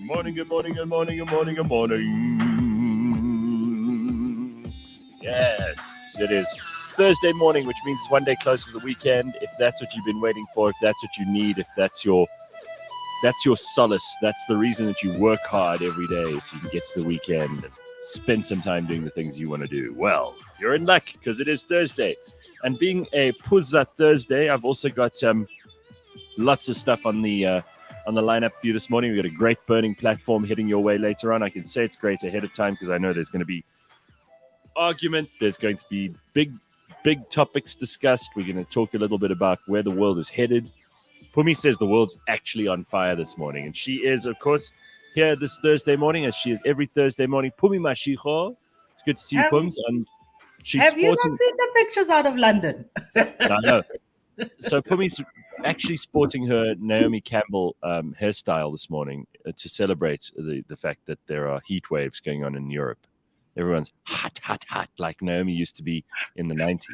morning, good morning, good morning, good morning, good morning. Yes, it is Thursday morning, which means it's one day closer to the weekend. If that's what you've been waiting for, if that's what you need, if that's your solace, that's the reason that you work hard every day so you can get to the weekend and spend some time doing the things you want to do. Well, you're in luck because it is Thursday. And being a Puzza Thursday, I've also got lots of stuff on the lineup for you this morning. We've got a great burning platform heading your way later on. I can say it's great ahead of time because I know there's going to be argument. There's going to be big topics discussed. We're going to talk a little bit about where the world is headed. Pumi says the world's actually on fire this morning. And she is, of course, here this Thursday morning, as she is every Thursday morning. Pumi Mashiho. It's good to see you, Pums. And have you not seen the pictures out of London? I know. So Pumi's actually sporting her Naomi Campbell hairstyle this morning to celebrate the fact that there are heat waves going on in Europe. Everyone's hot, like Naomi used to be in the 90s.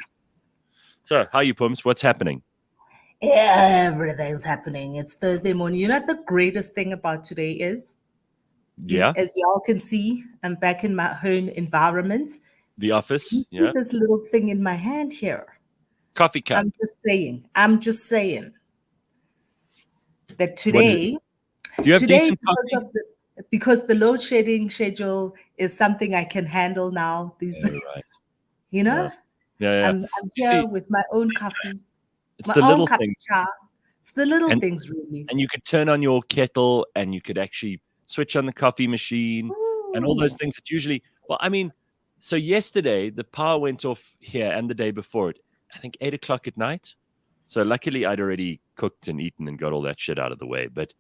So, how are you, Pums? What's happening? Everything's happening. It's Thursday morning. You know what the greatest thing about today is? Yeah. As y'all can see, I'm back in my own environment. The office. You see this little thing in my hand here. Coffee cup. I'm just saying that today, do you have decent coffee? Because the load shedding schedule is something I can handle now. Right. You know? Yeah. I'm here with my own coffee. It's the little things. It's the little things, really. And you could turn on your kettle and you could actually switch on the coffee machine. Ooh. And all those things that usually, so yesterday the power went off here and the day before it, I think 8 o'clock at night. So luckily I'd already cooked and eaten and got all that shit out of the way. But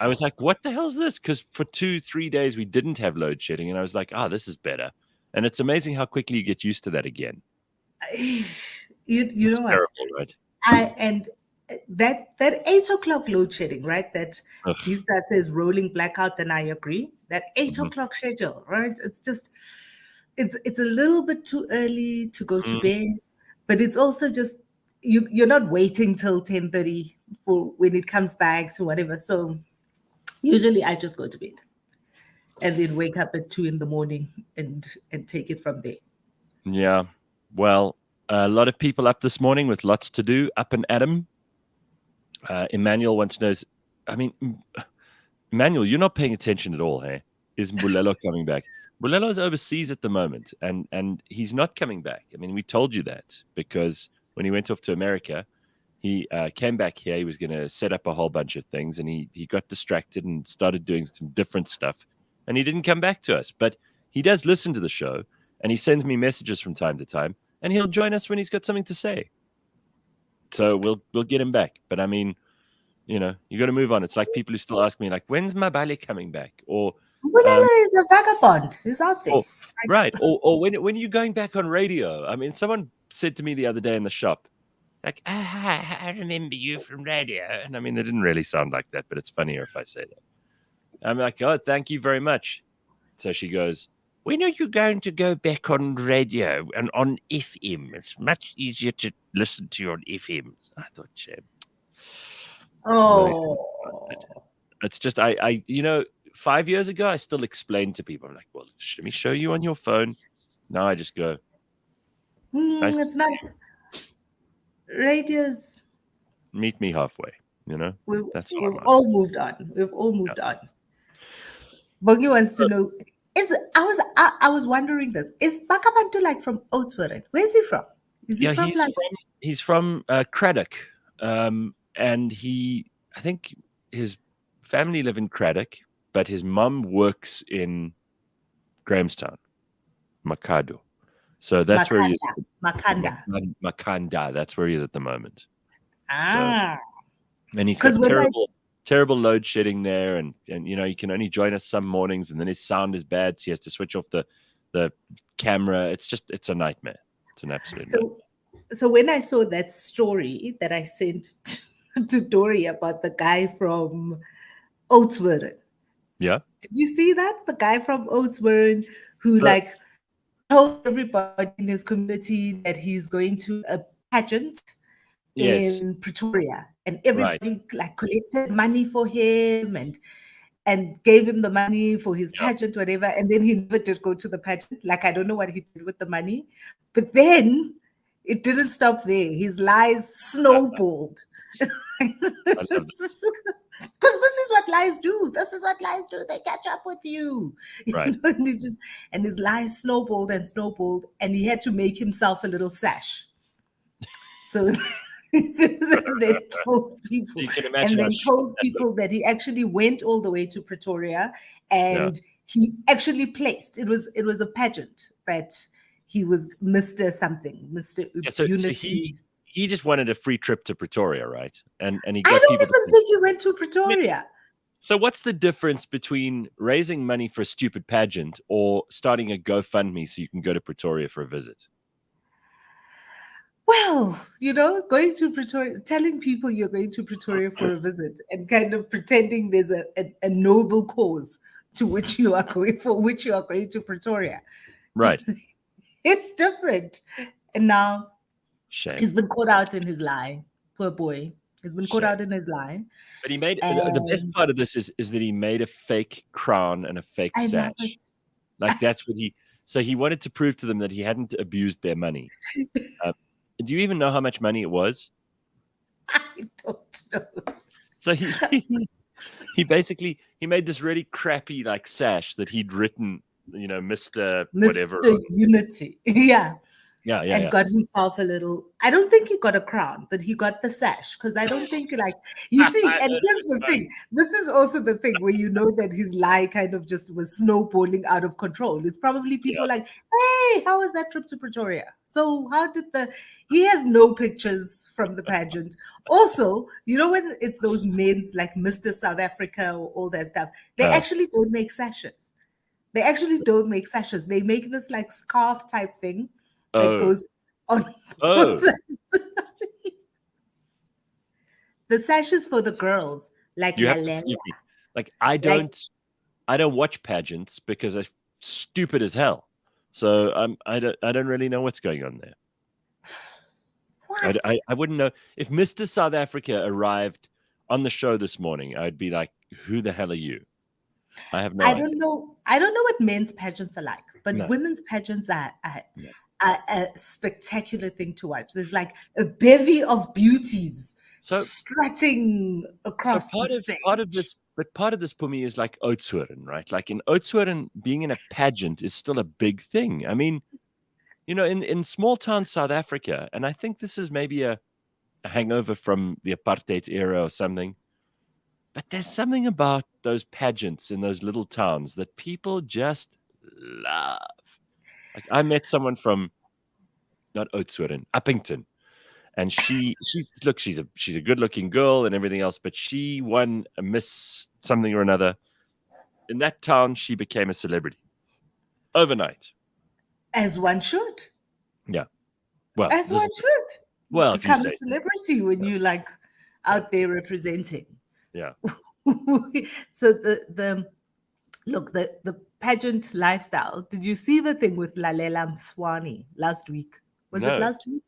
I was like, what the hell is this? Because for 2-3 days we didn't have load shedding. And I was like, this is better. And it's amazing how quickly you get used to that again. You know what? Terrible, right? And that 8 o'clock load shedding, right? That Gista says rolling blackouts, and I agree. That 8 o'clock schedule, right? It's just it's a little bit too early to go to bed, but it's also just you're not waiting till 10:30 for when it comes back to whatever. So usually I just go to bed and then wake up at 2 in the morning and take it from there. Yeah. Well, a lot of people up this morning with lots to do, up and at 'em. Emmanuel wants to know, Emmanuel, you're not paying attention at all, hey? Is Bulelo coming back? Bulelo is overseas at the moment, and he's not coming back. I mean, we told you that because when he went off to America, he came back here. He was going to set up a whole bunch of things, and he got distracted and started doing some different stuff, and he didn't come back to us. But he does listen to the show, and he sends me messages from time to time, and he'll join us when he's got something to say. So we'll get him back. But I mean, you got to move on. It's like people who still ask me, like, when's Mabale coming back? Or Bulelo is a vagabond. He's out there. Right. Or when are you going back on radio? I mean, someone said to me the other day in the shop, like, I remember you from radio. And I mean, it didn't really sound like that, but it's funnier if I say that. I'm like, oh, thank you very much. So she goes, when are you going to go back on radio and on FM? It's much easier to listen to you on FM. I thought, shame. Oh. It's just, I 5 years ago, I still explained to people, I'm like, well, let me show you on your phone. Now I just go. It's not. Radio's. Meet me halfway, We've all moved on. We've all moved on. Bongi wants to know, I was wondering this. Is Bakabantu like from Oudtshoorn? Where's he from? Is he he's from Craddock. And I think his family live in Craddock, but his mum works in Grahamstown, Makado. So that's where he is. Makanda. That's where he is at the moment. So, and he's got terrible load shedding there, and he can only join us some mornings, and then his sound is bad, so he has to switch off the camera. It's a nightmare. It's an absolute nightmare. So when I saw that story that I sent to Dory about the guy from Oudtshoorn. Yeah. Did you see that? The guy from Oudtshoorn who told everybody in his community that he's going to a pageant in Pretoria, and everybody collected money for him, and and gave him the money for his Yeah. pageant, whatever. And then he never did go to the pageant. Like, I don't know what he did with the money. But then it didn't stop there. His lies snowballed. I love this. Because this is what lies do. This is what lies do. They catch up with you. Right. And his lies snowballed and snowballed, and he had to make himself a little sash. So they told people, So you can imagine that he actually went all the way to Pretoria, and he actually placed. It was a pageant that he was Mr. something, Mr. Unity. So he just wanted a free trip to Pretoria, right? And he I got don't people even think he went to Pretoria. So what's the difference between raising money for a stupid pageant or starting a GoFundMe so you can go to Pretoria for a visit? Well, going to Pretoria, telling people you're going to Pretoria for a visit and kind of pretending there's a noble cause to which you are going to Pretoria. Right. It's different. And now Shame. he's been caught out in his lie. Poor boy. He's been caught out in his lie. But he made the best part of this is that he made a fake crown and a fake sash. Like that's what so he wanted to prove to them that he hadn't abused their money. Do you even know how much money it was? I don't know. So he basically made this really crappy like sash that he'd written, Mr. whatever. Mr. Unity. Yeah. Yeah. Got himself a little, I don't think he got a crown, but he got the sash. Because I don't think you see, and here's the thing. This is also the thing where you know that his lie kind of just was snowballing out of control. It's probably people like, hey, how was that trip to Pretoria? So how did he has no pictures from the pageant. Also, when it's those men's like Mr. South Africa or all that stuff, they actually don't make sashes. They make this like scarf type thing. That goes on. The sash is for the girls, like like I don't watch pageants because they're stupid as hell. So I don't really know what's going on there. What? I wouldn't know if Mr. South Africa arrived on the show this morning. I'd be like, who the hell are you? I have no idea. I don't know what men's pageants are like, but women's pageants are a spectacular thing to watch. There's like a bevy of beauties strutting across the stage. Part of this for me is like Oudtshoorn, right? Like in Oudtshoorn, being in a pageant is still a big thing. I mean, in small town South Africa, and I think this is maybe a hangover from the apartheid era or something, but there's something about those pageants in those little towns that people just love. Like I met someone from not Oudtshoorn, Uppington, and she's a good-looking girl and everything else, but she won a Miss something or another. In that town, she became a celebrity overnight. As one should. Yeah. Well, as one should. Well, become a celebrity when you like out there representing. Yeah. So the pageant lifestyle. Did you see the thing with Lalela Mswani last week? Was it last week?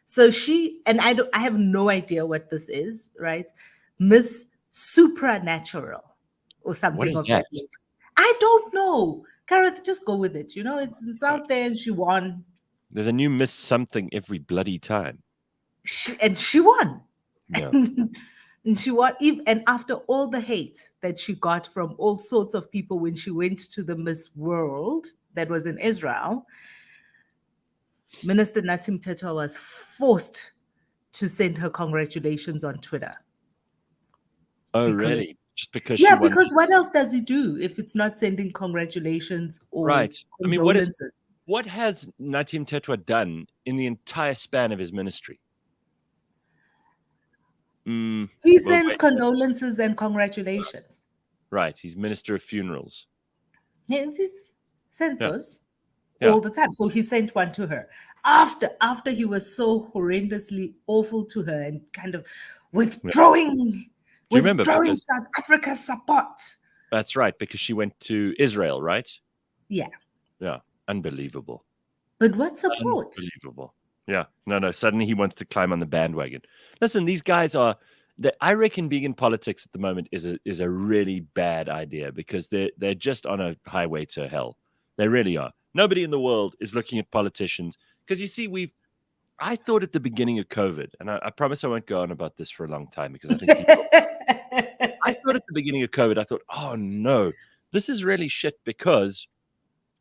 So she, and I have no idea what this is, right? Miss Supranatural or something of that nature. I don't know. Gareth, just go with it. It's out there, and she won. There's a new Miss something every bloody time. She won. Yeah. And she won, and after all the hate that she got from all sorts of people when she went to the Miss World that was in Israel, Minister Nathi Mthethwa was forced to send her congratulations on Twitter. Oh, really? Just because she won? Because what else does he do if it's not sending congratulations or right? I mean, what has Nathi Mthethwa done in the entire span of his ministry? He sends condolences and congratulations. Right. He's Minister of Funerals. He sends those all the time. So he sent one to her after he was so horrendously awful to her and kind of withdrawing South Africa's support. That's right, because she went to Israel, right? Yeah. Yeah. Unbelievable. But what support? Unbelievable. Yeah. No. Suddenly he wants to climb on the bandwagon. Listen, these guys are, I reckon being in politics at the moment is a really bad idea because they're just on a highway to hell. They really are. Nobody in the world is looking at politicians because you see, I thought at the beginning of COVID, and I promise I won't go on about this for a long time because I think I thought at the beginning of COVID, I thought, oh no, this is really shit because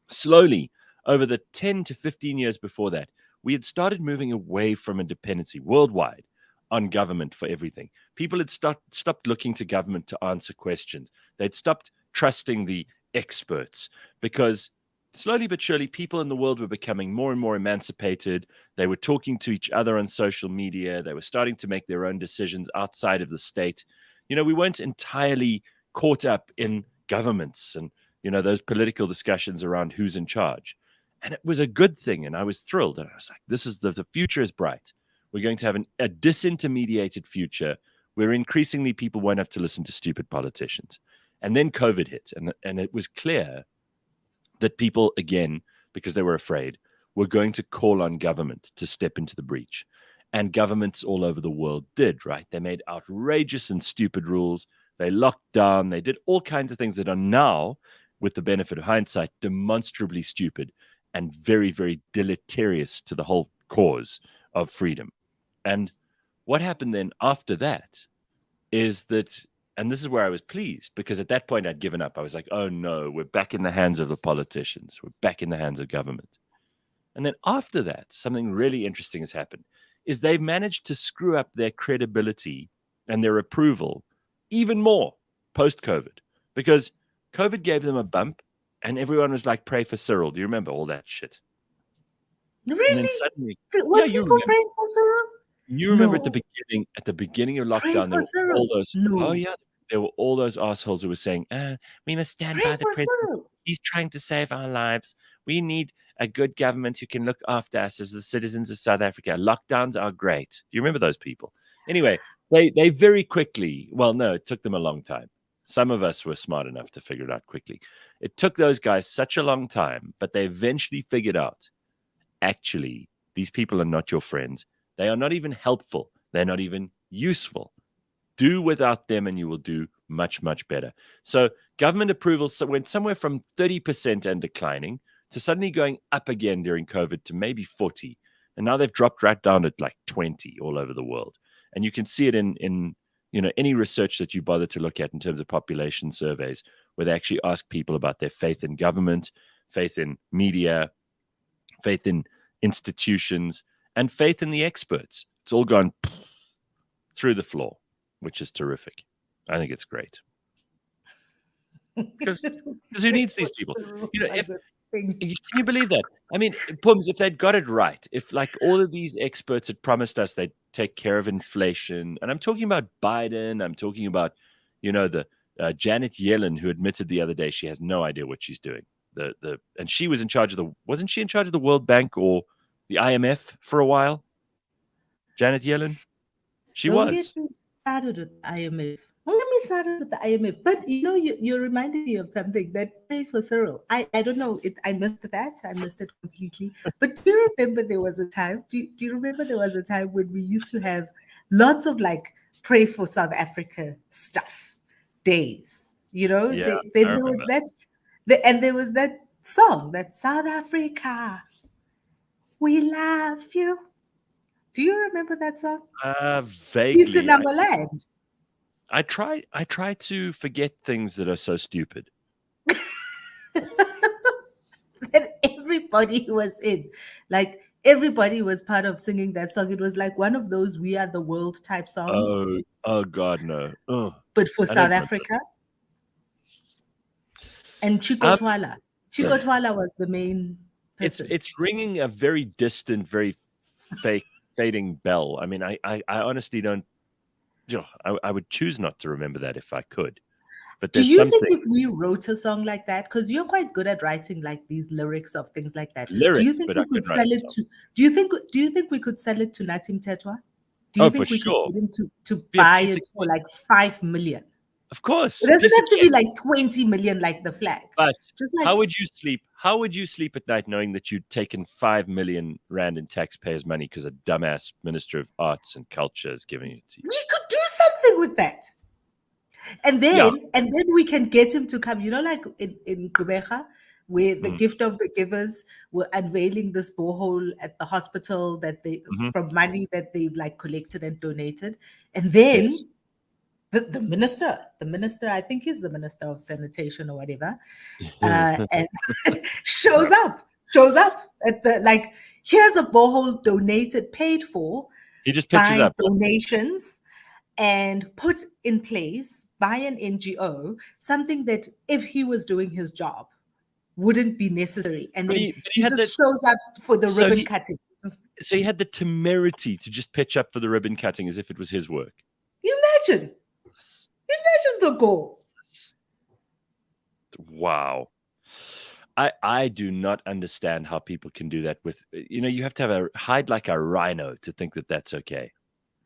slowly over the 10 to 15 years before that, we had started moving away from a dependency worldwide on government for everything. People had stopped looking to government to answer questions. They'd stopped trusting the experts because slowly but surely people in the world were becoming more and more emancipated. They were talking to each other on social media. They were starting to make their own decisions outside of the state. We weren't entirely caught up in governments and those political discussions around who's in charge. And it was a good thing. And I was thrilled. And I was like, this is the future is bright. We're going to have a disintermediated future where increasingly people won't have to listen to stupid politicians. And then COVID hit. And it was clear that people, again, because they were afraid, were going to call on government to step into the breach. And governments all over the world did, right? They made outrageous and stupid rules. They locked down. They did all kinds of things that are now, with the benefit of hindsight, demonstrably stupid and very, very deleterious to the whole cause of freedom. And what happened then after that is that, and this is where I was pleased, because at that point I'd given up. I was like, oh no, we're back in the hands of the politicians. We're back in the hands of government. And then after that, something really interesting has happened, is they've managed to screw up their credibility and their approval even more post-COVID, because COVID gave them a bump and everyone was like, pray for Cyril. Do you remember all that shit? Really? And then suddenly, were people praying for Cyril? You remember No. at the beginning of lockdown, there were all those. No. Oh yeah, there were all those assholes who were saying, "We must stand by the president. Cyril. He's trying to save our lives. We need a good government who can look after us as the citizens of South Africa. Lockdowns are great." Do you remember those people? Anyway, they very quickly. Well, no, it took them a long time. Some of us were smart enough to figure it out quickly. It took those guys such a long time, but they eventually figured out, actually, these people are not your friends. They are not even helpful. They're not even useful. Do without them and you will do much, much better. So government approval went somewhere from 30% and declining to suddenly going up again during COVID to maybe 40. And now they've dropped right down at like 20 all over the world. And you can see it in any research that you bother to look at in terms of population surveys, where they actually ask people about their faith in government, faith in media, faith in institutions, and faith in the experts. It's all gone through the floor, which is terrific. I think it's great. Because who needs these people? Can you believe that? I mean, Pums, if they'd got it right, if like all of these experts had promised us they'd take care of inflation, and I'm talking about Biden, I'm talking about, the Janet Yellen, who admitted the other day she has no idea what she's doing. And she was in charge of wasn't she in charge of the World Bank or the IMF for a while? Janet Yellen? Don't get me started with IMF. Don't get me started with the IMF. But you're reminding me of something, that pray for Cyril. I don't know. I missed that. I missed it completely. But do you remember there was a time? Do you remember there was a time when we used to have lots of like pray for South Africa stuff days? Yeah, there was that, and there was that song, that South Africa, we love you. Do you remember that song? Vaguely. Peace in our land. I try to forget things that are so stupid. That everybody was in. Like, everybody was part of singing that song. It was like one of those We Are the World type songs. Oh God, no. Oh, but for South Africa. And Chico Twala. Chico Twala was the main person. It's ringing a very distant, very fading bell. I mean, I honestly don't. I would choose not to remember that if I could. But do you think if we wrote a song like that, because you're quite good at writing like these lyrics of things like that, lyrics, do you think we could sell it to? Do you think we could sell it to Natim Tetwa? Do you think we could get him to buy it for like 5 million? Of course. It doesn't have to be like 20 million like the flag. But just like, how would you sleep? How would you sleep at night knowing that you'd taken 5 million rand in taxpayers' money because a dumbass Minister of Arts and Culture is giving it to you? We could do something something with that. And then we can get him to come, like in Gqeberha, where the gift of the givers were unveiling this borehole at the hospital that they from money that they like collected and donated. And then the minister, I think he's the minister of sanitation or whatever, and shows up at the like, here's a borehole donated, paid for He just pictures by up donations and put in place by an NGO, something that if he was doing his job wouldn't be necessary. And then he just shows up for the ribbon cutting. So he had the temerity to just pitch up for the ribbon cutting as if it was his work. Imagine the goal. Wow. I do not understand how people can do that with, you have to hide like a rhino to think that that's okay.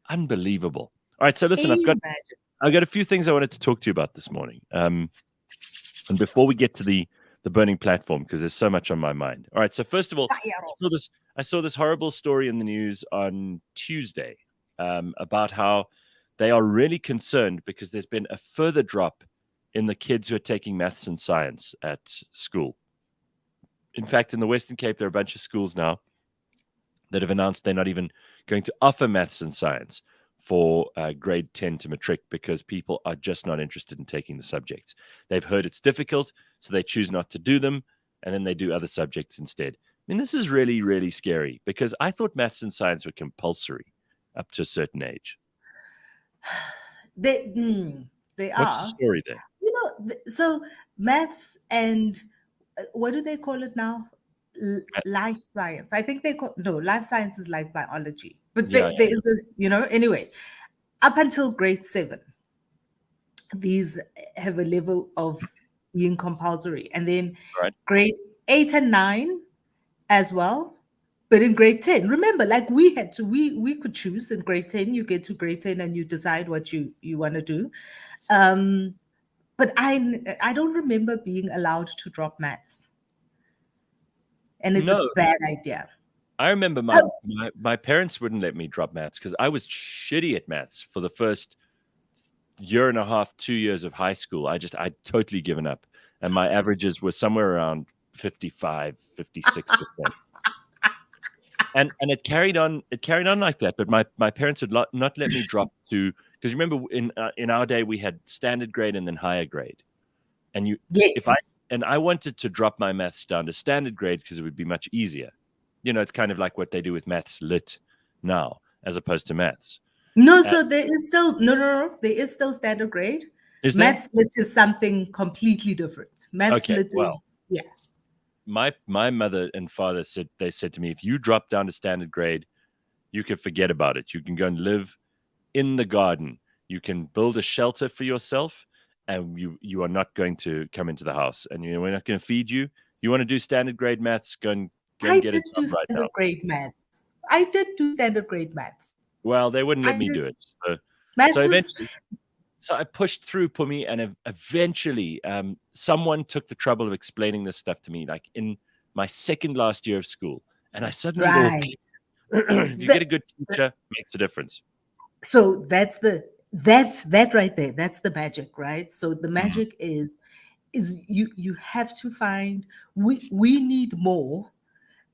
Unbelievable. All right, so listen, I've got a few things I wanted to talk to you about this morning. And before we get to the burning platform, because there's so much on my mind. All right, so first of all, I saw this horrible story in the news on Tuesday about how they are really concerned because there's been a further drop in the kids who are taking maths and science at school. In fact, in the Western Cape, there are a bunch of schools now that have announced they're not even going to offer maths and science for grade 10 to matric because people are just not interested in taking the subjects. They've heard it's difficult, so they choose not to do them, and then they do other subjects instead. I mean, this is really, really scary because I thought maths and science were compulsory up to a certain age. They are. What's the story there? So maths and what do they call it now? Life science. I think life science is like biology. But there is anyway, up until grade 7, these have a level of being compulsory. And then grade 8 and 9 as well. But in grade 10, remember, like we could choose in grade 10, you get to grade 10 and you decide what you want to do. But I don't remember being allowed to drop maths. And it's a bad idea. I remember my parents wouldn't let me drop maths because I was shitty at maths for the first year and a half, 2 years of high school. I'd totally given up. And my averages were somewhere around 55, 56%. And it carried on like that. But my parents would not let me drop to, because remember in our day we had standard grade and then higher grade. And I wanted to drop my maths down to standard grade because it would be much easier. It's kind of like what they do with maths lit now, as opposed to maths. So there is still there is still standard grade. Maths lit is something completely different. Maths lit is My mother and father said to me, if you drop down to standard grade, you can forget about it. You can go and live in the garden. You can build a shelter for yourself, and you are not going to come into the house, and we're not going to feed you. You want to do standard grade maths? Go and get it done right now. I did do standard grade maths. Well, they wouldn't let me do it. So I pushed through, Pumi, and eventually someone took the trouble of explaining this stuff to me, like in my second last year of school. And I suddenly if you get a good teacher, it makes a difference. So that's that right there. That's the magic, right? So the magic is you have to find, we need more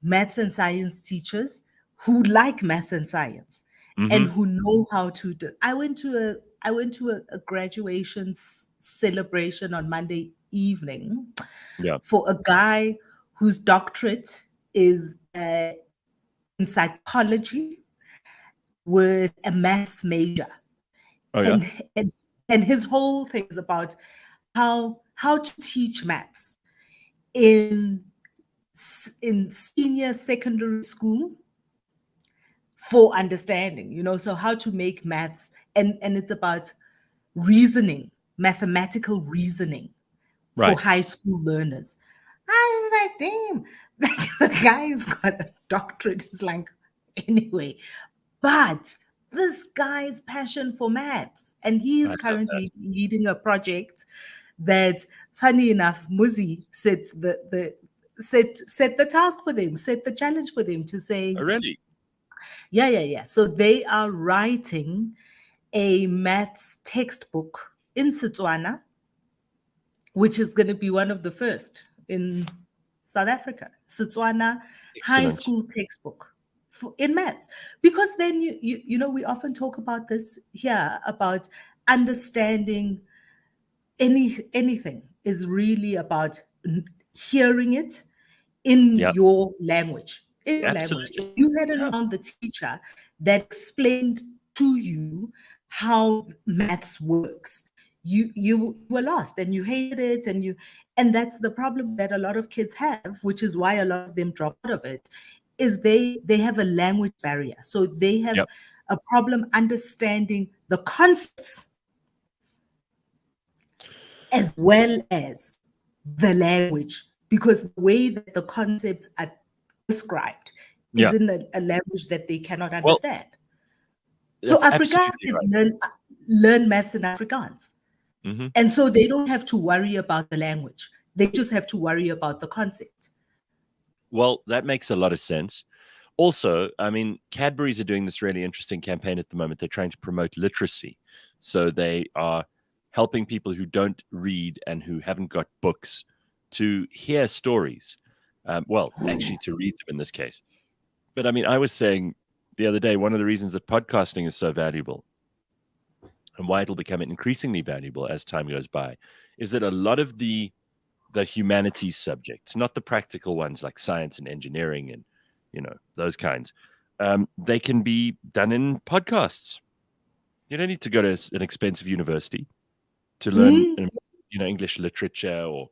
maths and science teachers who like maths and science and who know how to do. I went to a graduation celebration on Monday evening for a guy whose doctorate is in psychology with a maths major. And his whole thing is about how to teach maths in senior secondary school for understanding, so how to make maths, and it's about reasoning, mathematical reasoning for high school learners. I was like, damn, the guy's got a doctorate. It's like, anyway, but this guy's passion for maths, and he is currently leading a project that, funny enough, Muzi set the task for them, set the challenge for them to say, really? Yeah. So they are writing a maths textbook in Setswana, which is going to be one of the first in South Africa. Setswana high Excellent. school textbook in maths. Because then, you know, we often talk about this here, about understanding anything is really about hearing it in Yeah, your language. In your language. absolutely. If you had Yeah. around the teacher that explained to you how maths works, you were lost and you hated it, and that's the problem that a lot of kids have, which is why a lot of them drop out of it, is they have a language barrier. So they have Yep. a problem understanding the concepts as well as the language, because the way that the concepts are described Yeah. is in a language that they cannot Well, understand. So that's Afrikaans absolutely kids right. learn maths in Afrikaans. hmm And so they don't have to worry about the language. They just have to worry about the concept. Well, that makes a lot of sense. Also, I mean, Cadbury's are doing this really interesting campaign at the moment. They're trying to promote literacy. So they are helping people who don't read and who haven't got books to hear stories. Well, actually, to read them in this case. But I mean, I was saying the other day, one of the reasons that podcasting is so valuable and why it'll become increasingly valuable as time goes by is that a lot of the humanities subjects, not the practical ones like science and engineering and those kinds, they can be done in podcasts. You don't need to go to an expensive university to learn Mm. English literature or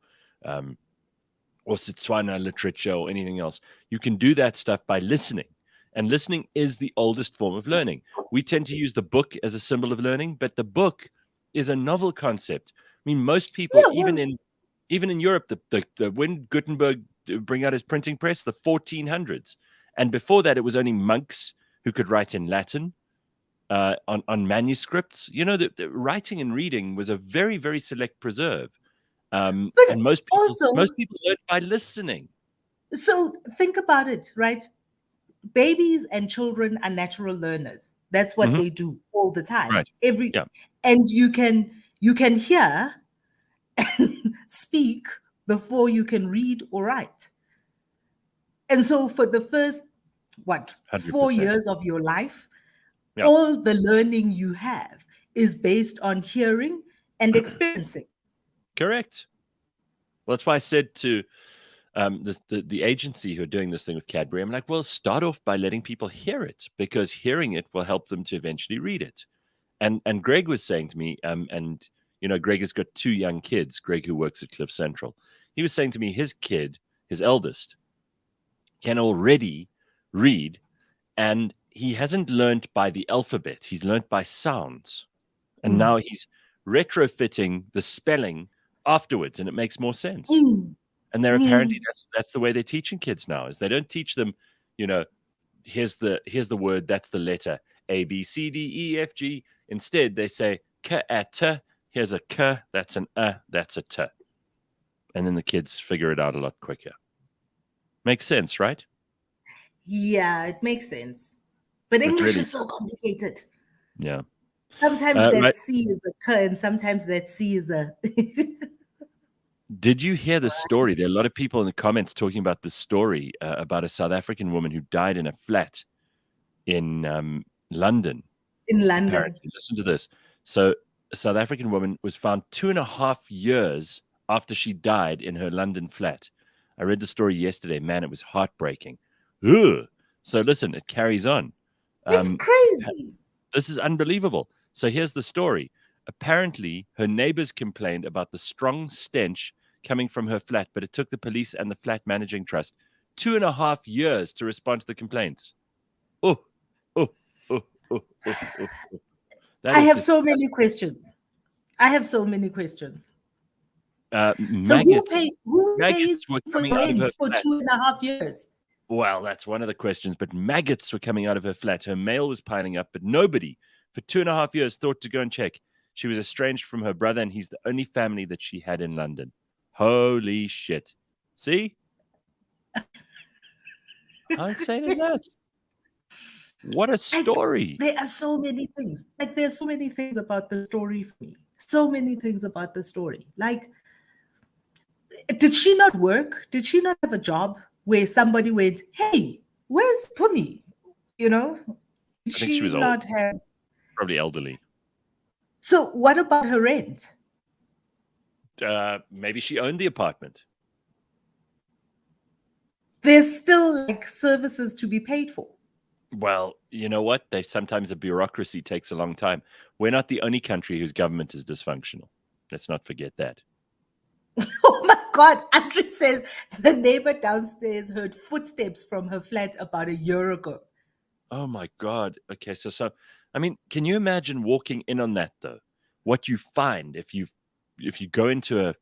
Setswana literature or anything else. You can do that stuff by listening. And listening is the oldest form of learning. We tend to use the book as a symbol of learning, but the book is a novel concept. I mean, most people, Yeah, well, even in Europe, the when Gutenberg bring out his printing press, the 1400s, and before that, it was only monks who could write in Latin on manuscripts. You know, the writing and reading was a very, very select preserve, and but most also, people learn by listening. so think about it, right? Babies and children are natural learners. That's what hmm they do all the time. Right? Yeah. And you can hear and speak before you can read or write. And so for the first 4 100%. years of your life, Yeah. all the learning you have is based on hearing and experiencing. Correct. Well, that's why I said to the agency who are doing this thing with Cadbury, I'm like, well, start off by letting people hear it, because hearing it will help them to eventually read it. And Greg was saying to me, and Greg has got 2 young kids. Greg, who works at Cliff Central, he was saying to me, his kid, his eldest, can already read, and he hasn't learned by the alphabet. He's learned by sounds, and now he's retrofitting the spelling afterwards, and it makes more sense. Mm, And they're mm. apparently that's the way they're teaching kids now. Is they don't teach them, here's the word, that's the letter A B C D E F G. Instead, they say k a t. Here's a k, that's an a, that's a t, and then the kids figure it out a lot quicker. Makes sense, right? Yeah, it makes sense. But It English really, is so complicated. yeah. Sometimes that Right. C is a K and sometimes that C is a. Did you hear the story? There are a lot of people in the comments talking about the story about a South African woman who died in a flat in London. In London. Apparently, listen to this. So, a South African woman was found 2.5 years after she died in her London flat. I read the story yesterday. Man, it was heartbreaking. Ugh. So, listen, it carries on. It's crazy. This is unbelievable. So, here's the story. Apparently, her neighbors complained about the strong stench coming from her flat, but it took the police and the flat managing trust 2.5 years to respond to the complaints. Oh, oh, oh, oh, oh, oh, oh. That I is have just so many questions. I have so many questions. So maggots. who paid Maggots were for coming out of her rent for flat. 2.5 years? Well, that's one of the questions, but maggots were coming out of her flat. Her mail was piling up, but nobody for 2.5 years thought to go and check. She was estranged from her brother, and he's the only family that she had in London. Holy shit. See? Can't say enough. What a story. There are so many things. Like, there's so many things about the story for me. So many things about the story. Like, did she not work? Did she not have a job where somebody went, hey, where's Pumi? You know? Did I think she was old. not have... Probably elderly. So what about her rent? Maybe she owned the apartment. There's still like services to be paid for. Well, you know what? Sometimes the bureaucracy takes a long time. We're not the only country whose government is dysfunctional. Let's not forget that. Oh my God. Andre says the neighbor downstairs heard footsteps from her flat about a year ago. Oh my God. Okay, so I mean, can you imagine walking in on that though? What you find if you go into a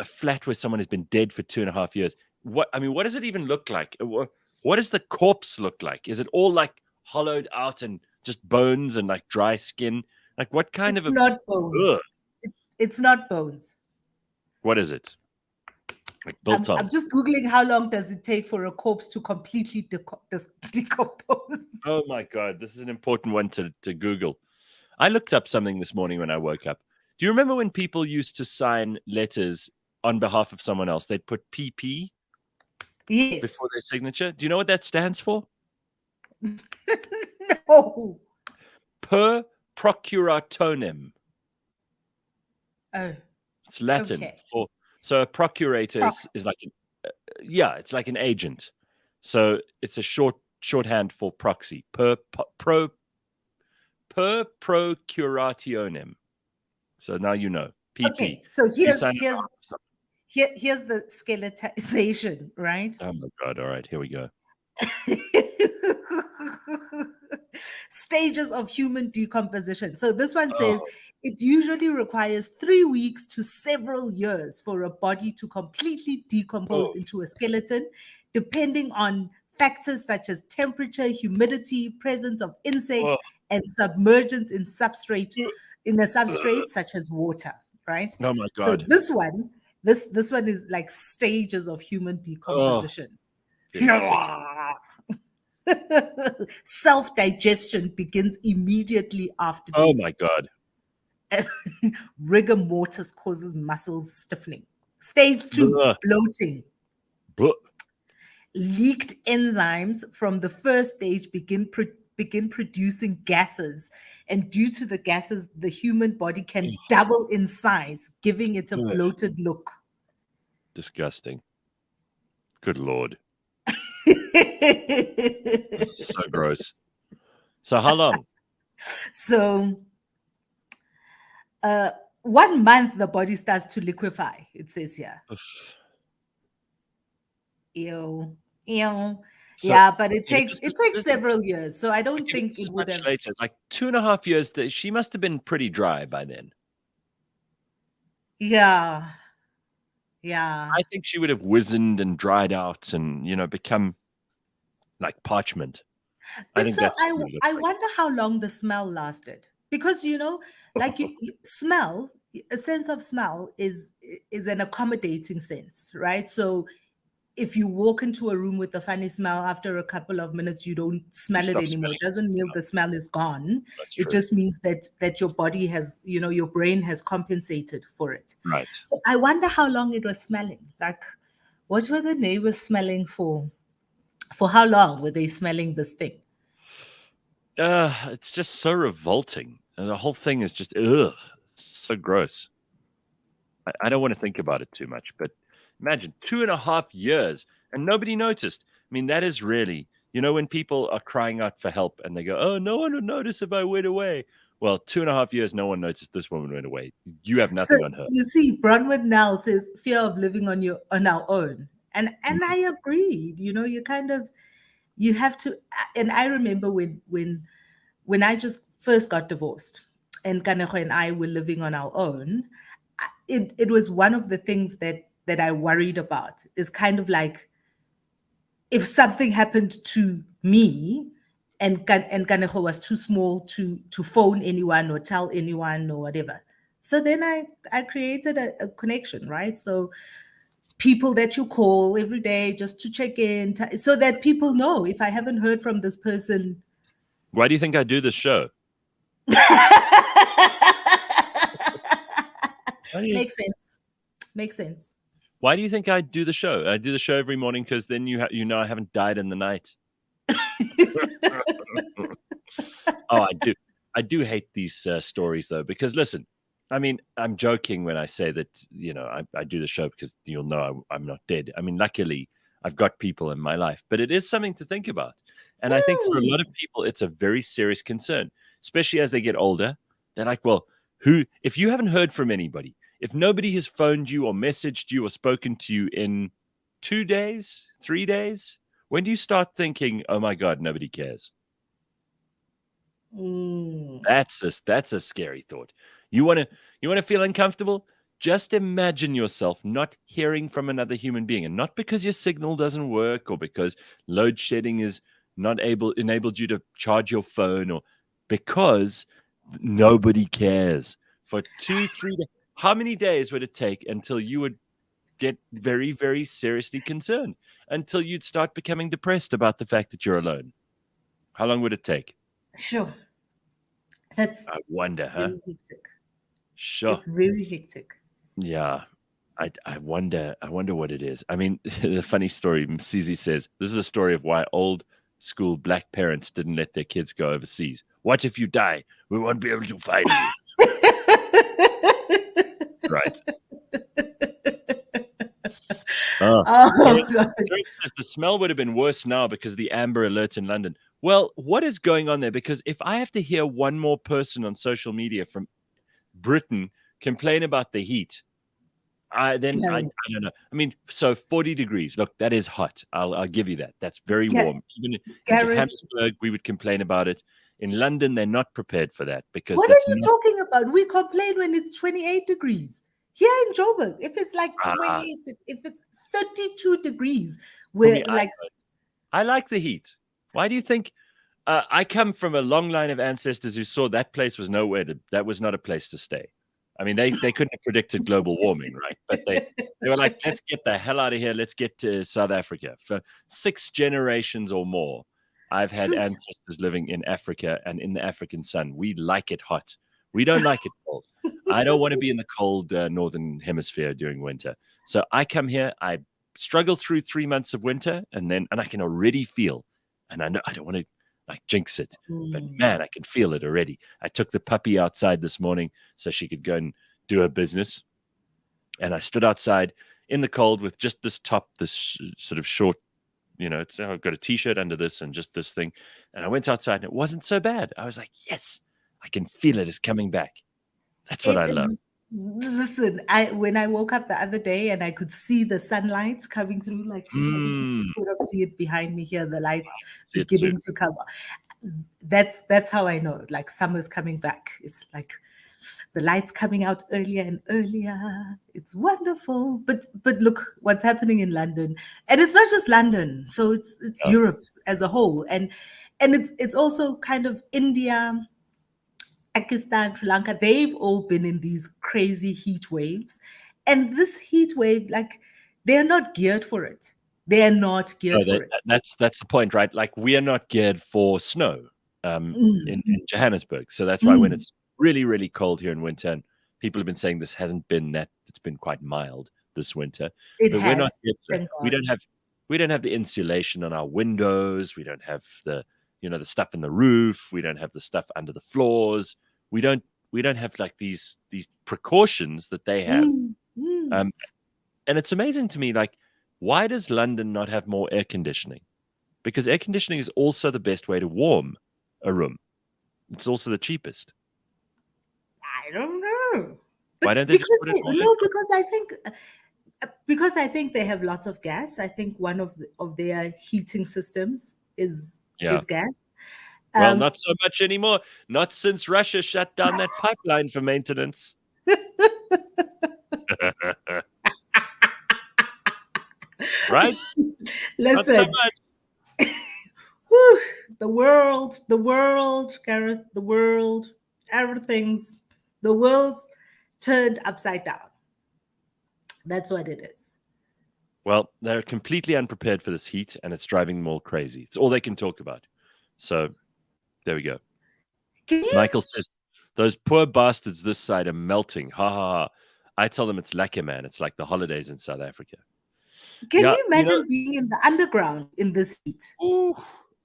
flat where someone has been dead for 2.5 years? What does it even look like? What does the corpse look like? Is it all like hollowed out and just bones and like dry skin? Like what kind It's of not bones. It's not bones. What is it? Like built on. I'm just Googling how long does it take for a corpse to completely decompose. Oh my God, this is an important one to Google. I looked up something this morning when I woke up. Do you remember when people used to sign letters on behalf of someone else? They'd put PP before their signature. Do you know what that stands for? No. Per procurationem. Oh. It's Latin for, so a procurator is like it's like an agent. So it's a shorthand for proxy. Per procurationem. So now you know. PP. Okay, so here's the skeletization, right? Oh my God! All right, here we go. Stages of human decomposition. So this one says it usually requires 3 weeks to several years for a body to completely decompose into a skeleton, depending on factors such as temperature, humidity, presence of insects, and submergence in a substrate such as water, right? Oh my God. So this one is like stages of human decomposition. Self-digestion begins immediately after death. Oh my God. Rigor mortis causes muscles stiffening. Stage 2, bloating. Leaked enzymes from the first stage begin producing gases, and due to the gases, the human body can double in size, giving it a bloated look. Disgusting. Good Lord. So gross. So how long? So 1 month the body starts to liquefy, it says here. Ew. So, yeah, but it takes several years. So I don't think it would have later. Like 2.5 years. She must have been pretty dry by then. Yeah. I think she would have wizened and dried out and become like parchment. But I wonder how long the smell lasted, because like you smell, a sense of smell is an accommodating sense, right? So if you walk into a room with a funny smell, after a couple of minutes you don't smell it anymore. It doesn't mean the smell is gone. It just means that your body has, your brain has compensated for it. Right. So I wonder how long it was smelling. Like, what were the neighbors smelling for? For how long were they smelling this thing? It's just so revolting. And the whole thing is just, it's so gross. I don't want to think about it too much, but imagine 2.5 years and nobody noticed. I mean, that is really, when people are crying out for help and they go, oh, no one would notice if I went away. Well, 2.5 years, no one noticed this woman went away. You have nothing on her. You see, Bronwyn now says fear of living on our own. And I agreed, you have to. And I remember when I just first got divorced and Kanego and I were living on our own, it was one of the things that I worried about, is kind of like, if something happened to me and Kanego was too small to phone anyone or tell anyone or whatever. So then I created a connection, right? So people that you call every day just to check in, so that people know if I haven't heard from this person. Why do you think I do this show? Makes sense. Makes sense. Why do you think I do the show? I do the show every morning because then you know I haven't died in the night. Oh, I do hate these stories though, because listen, I mean, I'm joking when I say that, I do the show because you'll know I'm not dead. I mean, luckily I've got people in my life, but it is something to think about. And I think for a lot of people, it's a very serious concern, especially as they get older. They're like, well, if you haven't heard from anybody, if nobody has phoned you or messaged you or spoken to you in 2 days, 3 days, when do you start thinking, oh my God, nobody cares? That's a scary thought. You want to feel uncomfortable? Just imagine yourself not hearing from another human being, and not because your signal doesn't work or because load shedding is not enabled you to charge your phone, or because nobody cares for 2-3 days. How many days would it take until you would get very, very seriously concerned, until you'd start becoming depressed about the fact that you're alone? How long would it take? Sure. That's I wonder, huh? hectic. Sure. It's very hectic. Yeah. I wonder what it is. I mean, the funny story, Msizi says, this is a story of why old school black parents didn't let their kids go overseas. What if you die? We won't be able to find you. Right. Oh, God. Gareth says the smell would have been worse now because of the Amber Alert in London. Well, what is going on there? Because if I have to hear one more person on social media from Britain complain about the heat, I don't know. I mean, so 40 degrees. Look, that is hot. I'll give you that. That's very warm. Even in Johannesburg, we would complain about it. In London, they're not prepared for that because what are you talking about? We complain when it's 28 degrees. Here in Joburg, if it's like 28, if it's 32 degrees, we're like. I like the heat. Why do you think? I come from a long line of ancestors who saw that place was nowhere that was not a place to stay. I mean, they couldn't have predicted global warming, right? But they were like, let's get the hell out of here. Let's get to South Africa. For 6 generations or more, I've had ancestors living in Africa and in the African sun. We like it hot. We don't like it cold. I don't want to be in the cold northern hemisphere during winter. So I come here, I struggle through 3 months of winter, and I can already feel, and I know I don't want to like jinx it, but man, I can feel it already. I took the puppy outside this morning so she could go and do her business, and I stood outside in the cold with just this top, this sort of short, I've got a t-shirt under this and just this thing, and I went outside and it wasn't so bad. I was like, yes, I can feel it. It's coming back. That's what I love. Listen, when I woke up the other day and I could see the sunlight coming through, like you could have seen it behind me here, the lights beginning to come. That's how I know, like summer's coming back. It's like the lights coming out earlier and earlier. It's wonderful. But look what's happening in London, and it's not just London. So it's Europe as a whole, and it's also kind of India, Pakistan, Sri Lanka. They've all been in these crazy heat waves, and this heat wave, like, they're not geared for it. They are not geared for it. That's the point, right? Like, we are not geared for snow in Johannesburg. So that's why when it's really, really cold here in winter, and people have been saying this hasn't been that, it's been quite mild this winter. We're not geared for it. We don't have the insulation on our windows. We don't have the stuff in the roof. We don't have the stuff under the floors. We don't have like these precautions that they have. And it's amazing to me, like, why does London not have more air conditioning? Because air conditioning is also the best way to warm a room. It's also the cheapest. I don't know. Why don't they just put it on? Because I think they have lots of gas. I think one of their heating systems is gas. Well, not so much anymore. Not since Russia shut down that pipeline for maintenance. Right? Listen. Not so much. Whew, the world, Gareth, the world, the world's turned upside down. That's what it is. Well, they're completely unprepared for this heat, and it's driving them all crazy. It's all they can talk about. So there we go. Can you Michael says, those poor bastards this side are melting. Ha ha ha. I tell them it's lekker, man. It's like the holidays in South Africa. can Yeah, you imagine being in the underground in this heat? Ooh,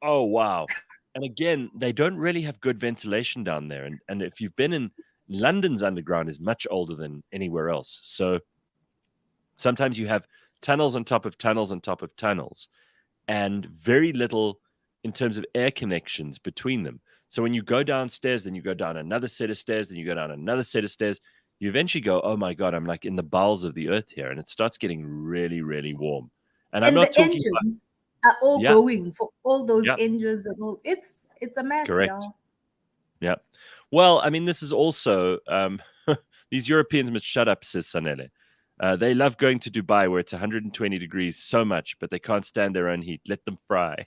oh, wow. And again, they don't really have good ventilation down there. And if you've been in London's underground is much older than anywhere else. So sometimes you have tunnels on top of tunnels on top of tunnels and very little in terms of air connections between them. So when you go downstairs, then you go down another set of stairs, then you go down another set of stairs, you eventually go, oh my God, I'm like in the bowels of the earth here. And it starts getting really, really warm. And I'm And not the talking about, engines are all yeah, going for all those yeah, engines and all. It's a mess, correct. y'all. Yeah. Well, I mean, this is also, these Europeans must shut up, says Sanele. They love going to Dubai where it's 120 degrees so much, but they can't stand their own heat. Let them fry.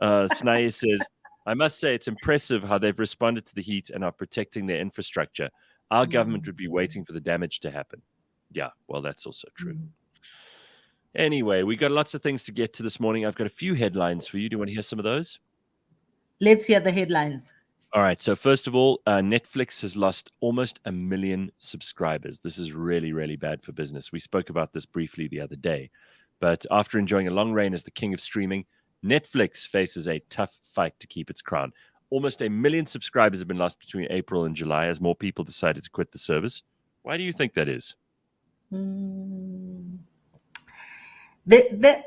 Snaye says, I must say it's impressive how they've responded to the heat and are protecting their infrastructure. Our government would be waiting for the damage to happen. Yeah, well, that's also true. Anyway, we got lots of things to get to this morning. I've got a few headlines for you. Do you want to hear some of those? Let's hear the headlines. All right. So first of all, Netflix has lost almost 1 million subscribers. This is really, really bad for business. We spoke about this briefly the other day. But after enjoying a long reign as the king of streaming, Netflix faces a tough fight to keep its crown. Almost 1 million subscribers have been lost between April and July as more people decided to quit the service. Why do you think that is?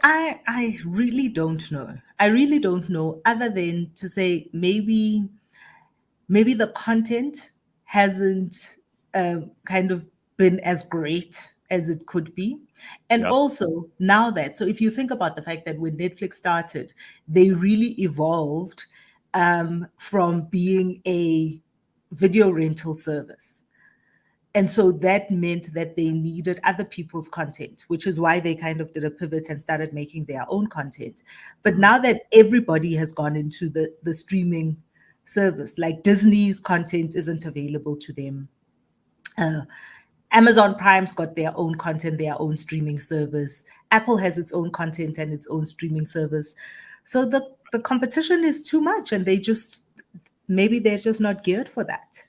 I really don't know. I really don't know, other than to say maybe the content hasn't kind of been as great as it could be. And Yep. also now that, so if you think about the fact that when Netflix started, they really evolved from being a video rental service. And so that meant that they needed other people's content, which is why they kind of did a pivot and started making their own content. But now that everybody has gone into the streaming service, like Disney's content isn't available to them. Amazon Prime's got their own content, their own streaming service. Apple has its own content and its own streaming service. So the competition is too much, and maybe they're just not geared for that.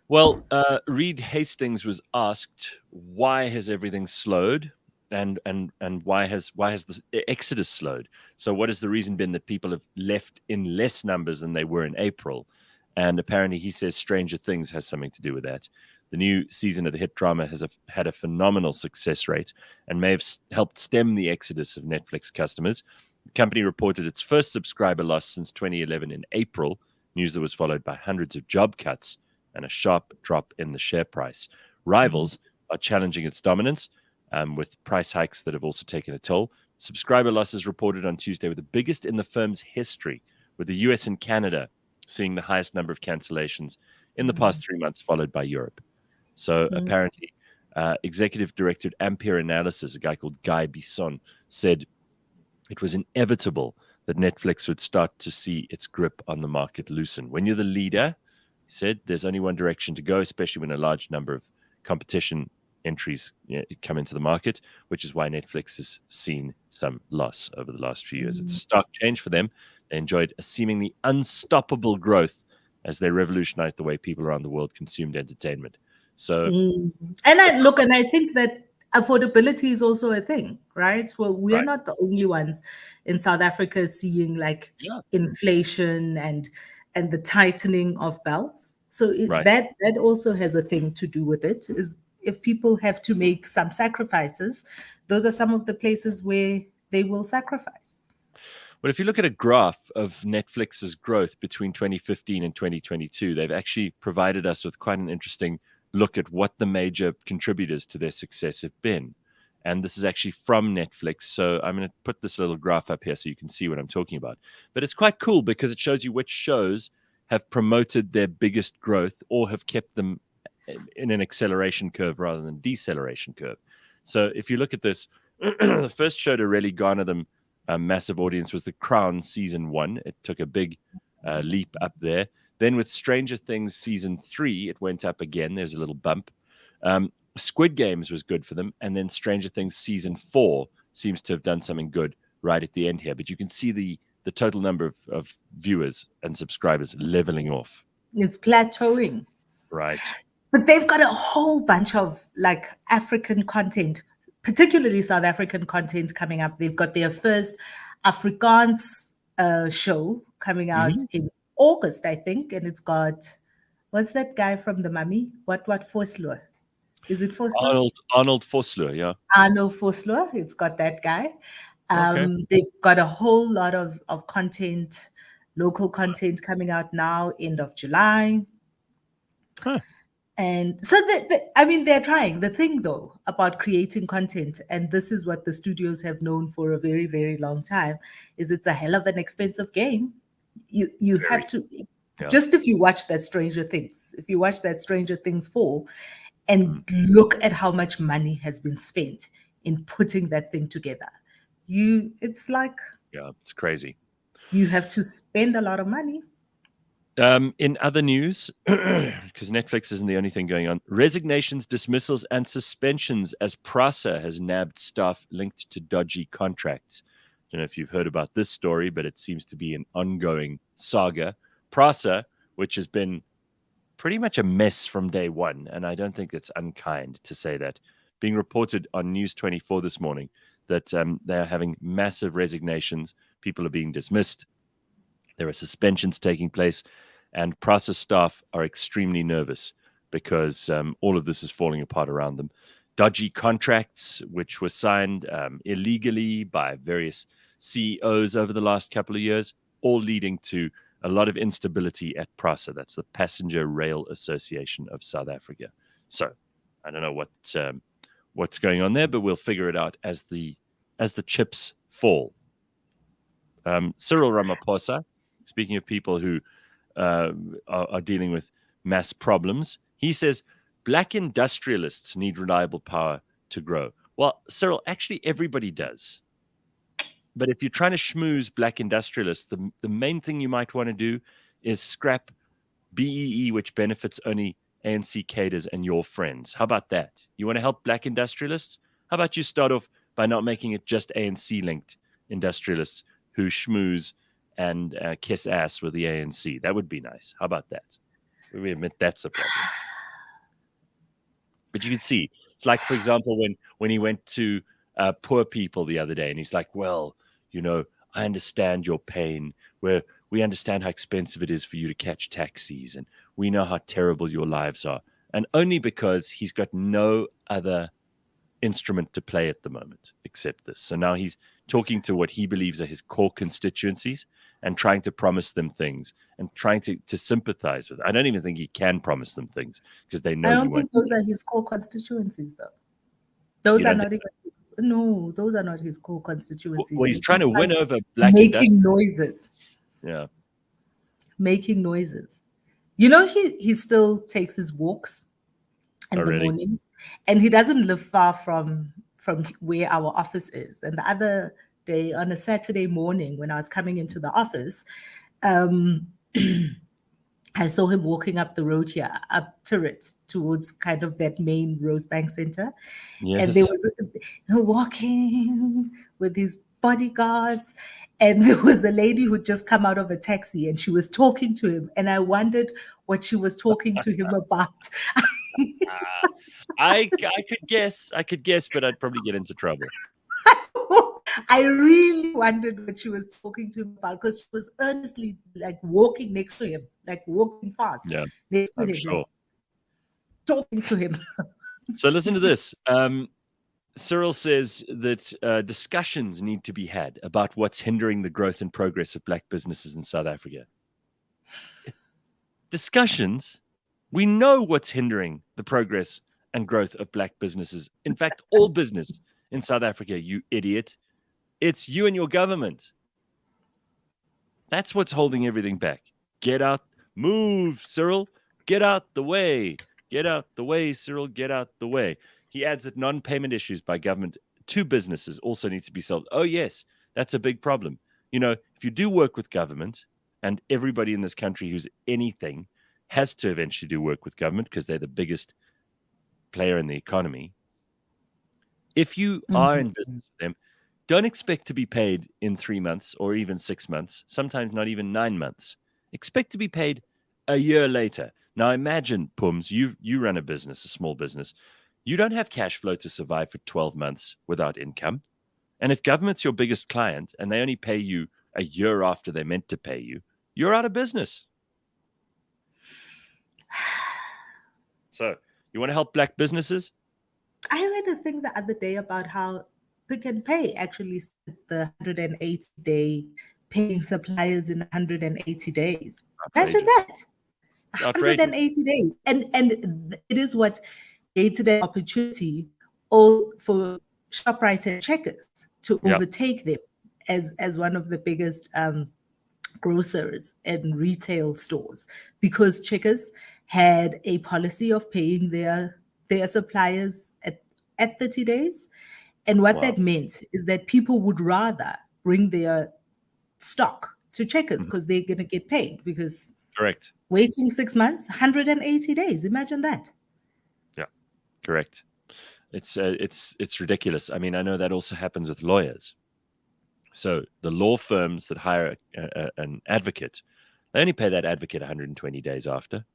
Well, Reed Hastings was asked, why has everything slowed? And why has the exodus slowed? So what has the reason been that people have left in less numbers than they were in April? And apparently he says Stranger Things has something to do with that. The new season of the hit drama has had a phenomenal success rate and may have helped stem the exodus of Netflix customers. The company reported its first subscriber loss since 2011 in April, news that was followed by hundreds of job cuts and a sharp drop in the share price. Rivals are challenging its dominance with price hikes that have also taken a toll. Subscriber losses reported on Tuesday were the biggest in the firm's history, with the US and Canada seeing the highest number of cancellations in the past 3 months, followed by Europe. So apparently, Executive Director at Ampere Analysis, a guy called Guy Bisson, said it was inevitable that Netflix would start to see its grip on the market loosen. When you're the leader, he said, there's only one direction to go, especially when a large number of competition entries come into the market, which is why Netflix has seen some loss over the last few years. It's a stark change for them. They enjoyed a seemingly unstoppable growth as they revolutionized the way people around the world consumed entertainment. So, and I think that affordability is also a thing, right? Well, we are not the only ones in South Africa seeing like inflation and the tightening of belts. So that also has a thing to do with it. Is if people have to make some sacrifices, those are some of the places where they will sacrifice. But if you look at a graph of Netflix's growth between 2015 and 2022, they've actually provided us with quite an interesting look at what the major contributors to their success have been. And this is actually from Netflix. So I'm going to put this little graph up here so you can see what I'm talking about. But it's quite cool because it shows you which shows have promoted their biggest growth or have kept them in an acceleration curve rather than deceleration curve. So if you look at this, the first show to really garner them a massive audience was The Crown season 1. It took a big leap up there. Then with Stranger Things season 3, it went up again. There's a little bump. Squid Games was good for them, and then Stranger Things season 4 seems to have done something good right at the end here. But you can see the total number of viewers and subscribers leveling off. It's plateauing. Right. But they've got a whole bunch of like African content, particularly South African content coming up. They've got their first Afrikaans show coming out in August, I think, and it's got what's that guy from The Mummy? What Vosloo? Is it Vosloo? Arnold Vosloo, yeah. Arnold Vosloo. It's got that guy. Okay. They've got a whole lot of content, local content coming out now, end of July. Huh. And so, I mean, they're trying. The thing, though, about creating content, and this is what the studios have known for a very, very long time, is it's a hell of an expensive game. You have to, just if you watch that Stranger Things, if you watch that Stranger Things 4, and look at how much money has been spent in putting that thing together, it's like, it's crazy. You have to spend a lot of money. In other news, because Netflix isn't the only thing going on, resignations, dismissals, and suspensions as PRASA has nabbed staff linked to dodgy contracts. I don't know if you've heard about this story, but it seems to be an ongoing saga. PRASA, which has been pretty much a mess from day one, and I don't think it's unkind to say that, being reported on News 24 this morning that they are having massive resignations. People are being dismissed. There are suspensions taking place, and PRASA staff are extremely nervous because all of this is falling apart around them. Dodgy contracts, which were signed illegally by various CEOs over the last couple of years, all leading to a lot of instability at PRASA. That's the Passenger Rail Association of South Africa. So I don't know what's going on there, but we'll figure it out as the chips fall. Cyril Ramaphosa, speaking of people who are dealing with mass problems, he says black industrialists need reliable power to grow. Well, Cyril, actually everybody does. But if you're trying to schmooze black industrialists, the main thing you might want to do is scrap BEE, which benefits only ANC cadres and your friends. How about that? You want to help black industrialists? How about you start off by not making it just ANC-linked industrialists who schmooze and kiss ass with the ANC? That would be nice. How about that? We admit that's a problem. But you can see, it's like, for example, when he went to poor people the other day, and he's like, well, I understand your pain. We understand how expensive it is for you to catch taxis, and we know how terrible your lives are. And only because he's got no other instrument to play at the moment except this. So now he's talking to what he believes are his core constituencies and trying to promise them things and trying to sympathize with. I don't even think he can promise them things because they know. I don't think those are his core constituencies, though. Those are not even his, no, those are not his core constituencies. Well, he's trying to win over black making noises. Yeah. Making noises. He still takes his walks in the mornings, and he doesn't live far from where our office is. And the other day, on a Saturday morning, when I was coming into the office, I saw him walking up the road here, up Turret, towards kind of that main Rosebank Center. Yes. And there was walking with his bodyguards, and there was a lady who'd just come out of a taxi, and she was talking to him, and I wondered what she was talking to him about. I could guess, but I'd probably get into trouble. I really wondered what she was talking to him about, because she was earnestly walking next to him, walking fast. Yeah, next to I'm him, sure. Talking to him. So listen to this. Cyril says that discussions need to be had about what's hindering the growth and progress of black businesses in South Africa. Discussions? We know what's hindering the progress and growth of black businesses. In fact, all business in South Africa, you idiot. It's you and your government. That's what's holding everything back. Get out. Move, Cyril. Get out the way. Get out the way, Cyril. Get out the way. He adds that non-payment issues by government to businesses also need to be solved. Oh, yes, that's a big problem. If you do work with government, and everybody in this country who's anything has to eventually do work with government because they're the biggest player in the economy. If you are in business with them, don't expect to be paid in 3 months or even 6 months, sometimes not even 9 months. Expect to be paid a year later. Now imagine, Pums, you run a business, a small business. You don't have cash flow to survive for 12 months without income. And if government's your biggest client and they only pay you a year after they're meant to pay you, you're out of business. So you want to help black businesses? I read a thing the other day about how Pick and Pay actually set the 180-day paying suppliers in 180 days. Imagine Outrageous. that. Outrageous. 180 days. And it is what created an opportunity all for ShopRite and Checkers to overtake them as one of the biggest grocers and retail stores, because Checkers had a policy of paying their suppliers at 30 days. And what that meant is that people would rather bring their stock to Checkers because they're going to get paid, because Correct. waiting 6 months, 180 days. Imagine that. Yeah, correct. It's ridiculous. I mean, I know that also happens with lawyers. So the law firms that hire an advocate, they only pay that advocate 120 days after.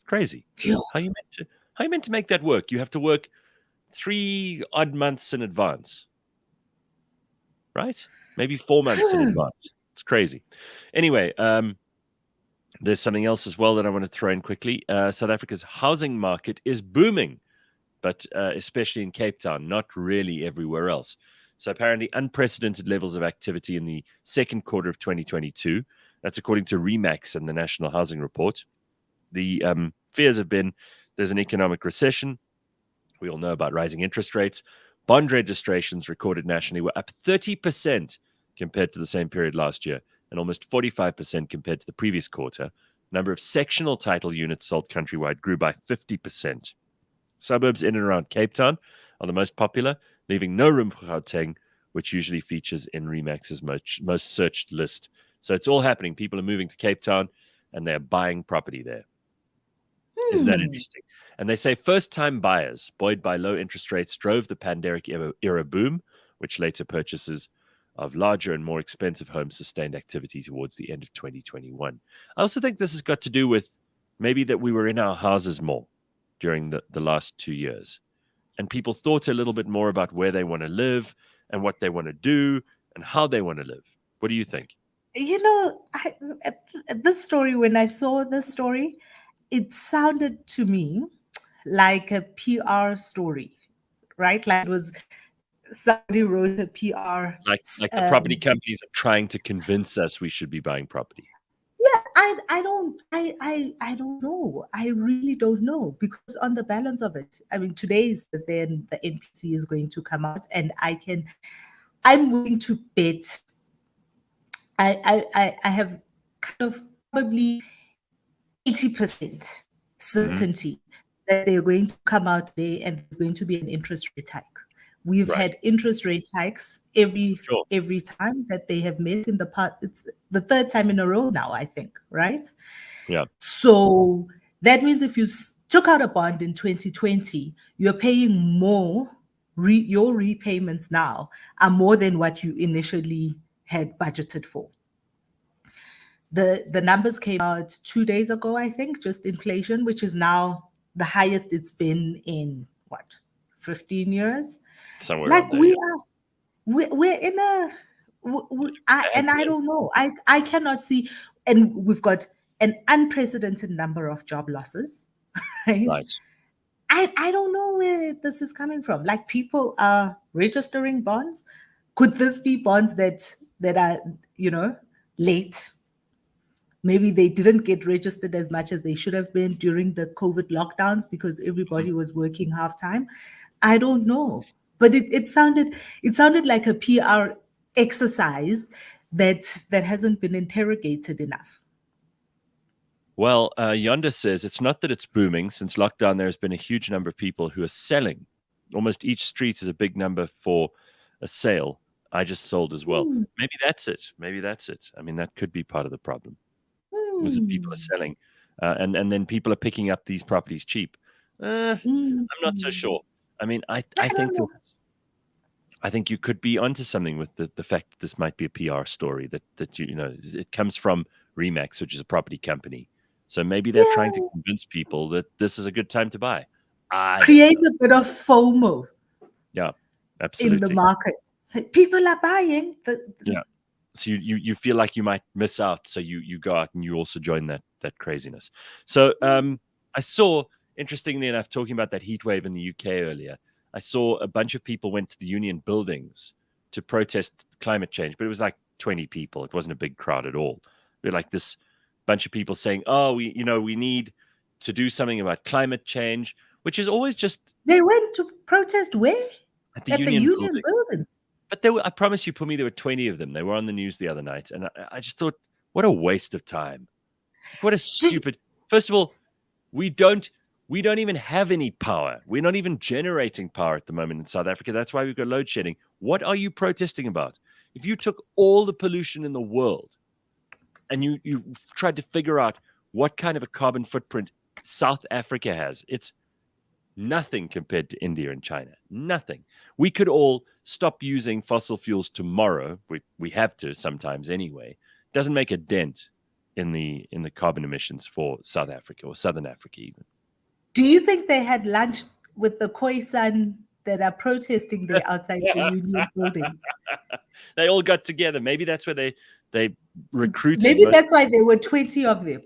Crazy. Yeah. How you meant to make that work? You have to work 3 odd months in advance, right? Maybe 4 months in advance. It's crazy. Anyway, there's something else as well that I want to throw in quickly. South Africa's housing market is booming, but especially in Cape Town, not really everywhere else. So apparently unprecedented levels of activity in the second quarter of 2022. That's according to Remax and the National Housing Report. The fears have been there's an economic recession. We all know about rising interest rates. Bond registrations recorded nationally were up 30% compared to the same period last year, and almost 45% compared to the previous quarter. Number of sectional title units sold countrywide grew by 50%. Suburbs in and around Cape Town are the most popular, leaving no room for Gauteng, which usually features in Remax's most searched list. So it's all happening. People are moving to Cape Town and they're buying property there. Isn't that interesting? And they say first-time buyers, buoyed by low interest rates, drove the pandemic era boom, which later purchases of larger and more expensive homes sustained activity towards the end of 2021. I also think this has got to do with maybe that we were in our houses more during the last 2 years. And people thought a little bit more about where they want to live and what they want to do and how they want to live. What do you think? You know, this story, when I saw this story, it sounded to me like a PR story, right? Like it was somebody wrote a PR. Like the property companies are trying to convince us we should be buying property. Yeah, I don't know. I really don't know, because on the balance of it, I mean, today is Thursday and the NPC is going to come out, and I'm willing to bet. I have kind of probably 80% certainty that they're going to come out there and there's going to be an interest rate hike. We've had interest rate hikes every time that they have met in the past. It's the third time in a row now, I think, right? Yeah. So that means if you took out a bond in 2020, you're paying more. Your repayments now are more than what you initially had budgeted for. The numbers came out 2 days ago, I think, just inflation, which is now the highest it's been in 15 years. Somewhere like there, we're in a I don't know. I cannot see, and we've got an unprecedented number of job losses, right? I don't know where this is coming from. Like, people are registering bonds. Could this be bonds that are, late? Maybe they didn't get registered as much as they should have been during the COVID lockdowns because everybody was working half time. I don't know. But it sounded like a PR exercise that hasn't been interrogated enough. Well, Yonda says it's not that it's booming. Since lockdown, there has been a huge number of people who are selling. Almost each street is a big number for a sale. I just sold as well. Maybe that's it. I mean, that could be part of the problem. Is that people are selling, and then people are picking up these properties cheap. I'm not so sure. I mean, I think don't I think you could be onto something with the fact that this might be a PR story that it comes from Remax, which is a property company. So maybe they're trying to Yeah. convince people that this is a good time to buy. I don't Create know. a bit of FOMO Yeah, in the absolutely. market. So people are buying. Yeah. So you feel like you might miss out, so you go out and you also join that craziness. So I saw, interestingly enough, talking about that heat wave in the UK earlier, I saw a bunch of people went to the union buildings to protest climate change, but it was like 20 people. It wasn't a big crowd at all. They were like this bunch of people saying, "Oh, we need to do something about climate change," which is always just They went to protest where? at the At the union union building. buildings. But I promise you, Pumi, there were 20 of them. They were on the news the other night. And I just thought, what a waste of time. What a stupid. First of all, we don't even have any power. We're not even generating power at the moment in South Africa. That's why we've got load shedding. What are you protesting about? If you took all the pollution in the world and you tried to figure out what kind of a carbon footprint South Africa has, it's nothing compared to India and China. Nothing. We could all stop using fossil fuels tomorrow. We have to sometimes anyway. Doesn't make a dent in the carbon emissions for South Africa or Southern Africa even. Do you think they had lunch with the Khoisan that are protesting there outside the union buildings? They all got together. Maybe that's where they recruited. Maybe that's why there were 20 of them.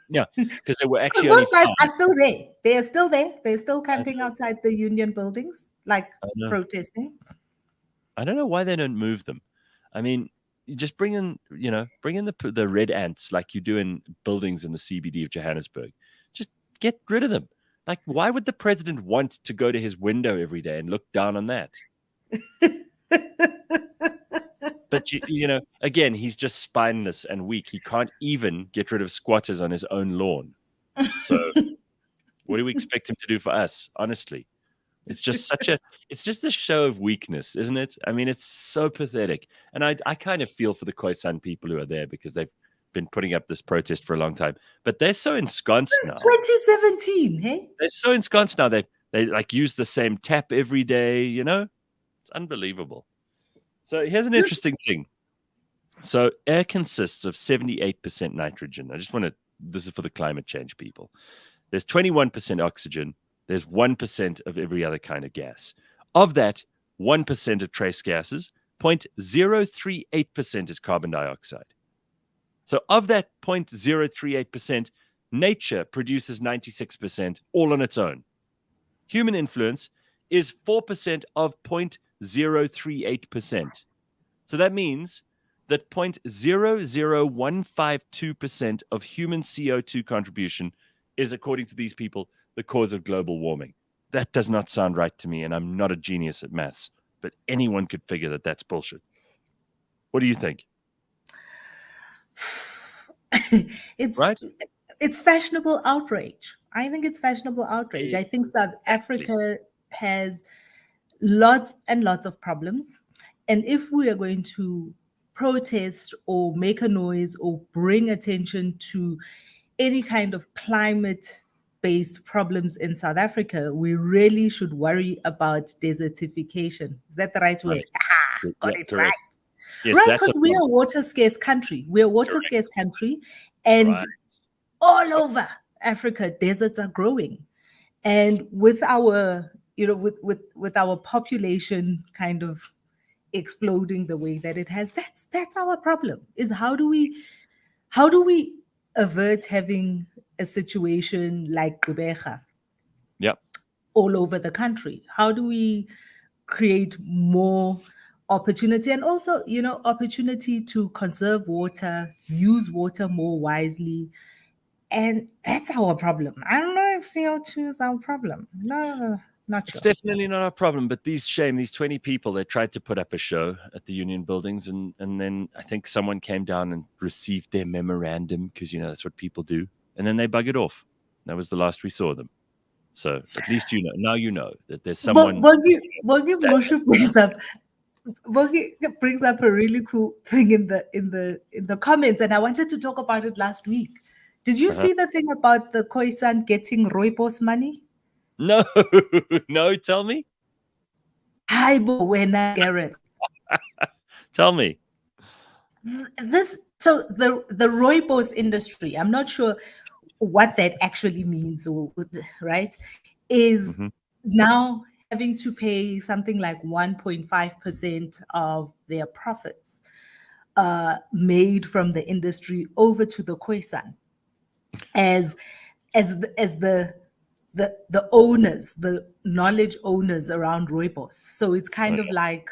Yeah, because they were Because actually those guys only are still there. They are still there. They're still camping outside the union buildings, like protesting. I don't know why they don't move them. I mean, you just bring in the red ants like you do in buildings in the CBD of Johannesburg. Just get rid of them. Like, why would the president want to go to his window every day and look down on that? But again, he's just spineless and weak. He can't even get rid of squatters on his own lawn. So what do we expect him to do for us? Honestly, it's just a show of weakness, isn't it? I mean, it's so pathetic. And I kind of feel for the Khoisan people who are there because they've been putting up this protest for a long time. But they're so ensconced now. 2017, hey? They're so ensconced now. They like use the same tap every day, It's unbelievable. So here's an interesting thing. So air consists of 78% nitrogen. This is for the climate change people. There's 21% oxygen. There's 1% of every other kind of gas. Of that, 1% of trace gases, 0.038% is carbon dioxide. So of that 0.038%, nature produces 96% all on its own. Human influence is 4% of 0.038%. So that means that 0.00152% of human CO2 contribution is, according to these people, the cause of global warming. That does not sound right to me, and I'm not a genius at maths, but anyone could figure that that's bullshit. What do you think? It's fashionable outrage. I think it's fashionable outrage. I think South Africa has lots and lots of problems. And if we are going to protest or make a noise or bring attention to any kind of climate-based problems in South Africa, we really should worry about desertification. Is that the right word? Right. Got it right. Yes, right, because we are a water scarce country. We're a water scarce country, and all over Africa, deserts are growing. And with our, with our population kind of exploding the way that it has, that's our problem. Is how do we avert having a situation like Gqeberha all over the country? How do we create more opportunity and also, opportunity to conserve water, use water more wisely? And that's our problem. I don't know if CO2 is our problem. No, not sure. It's definitely not our problem, but these 20 people, they tried to put up a show at the union buildings, and then I think someone came down and received their memorandum, because, that's what people do, and then they buggered off. That was the last we saw them. So at least now that there's someone... Moshe brings up a really cool thing in the comments, and I wanted to talk about it last week. Did you see the thing about the Khoisan getting rooibos money? 100%. Did you see the thing about the Khoisan getting rooibos money? No, no, tell me. Hi, Buena Gareth. Tell me. So the rooibos industry, I'm not sure what that actually means, or right, is now having to pay something like 1.5% of their profits made from the industry over to the Khoisan as the owners, the knowledge owners around rooibos. So it's kind of like,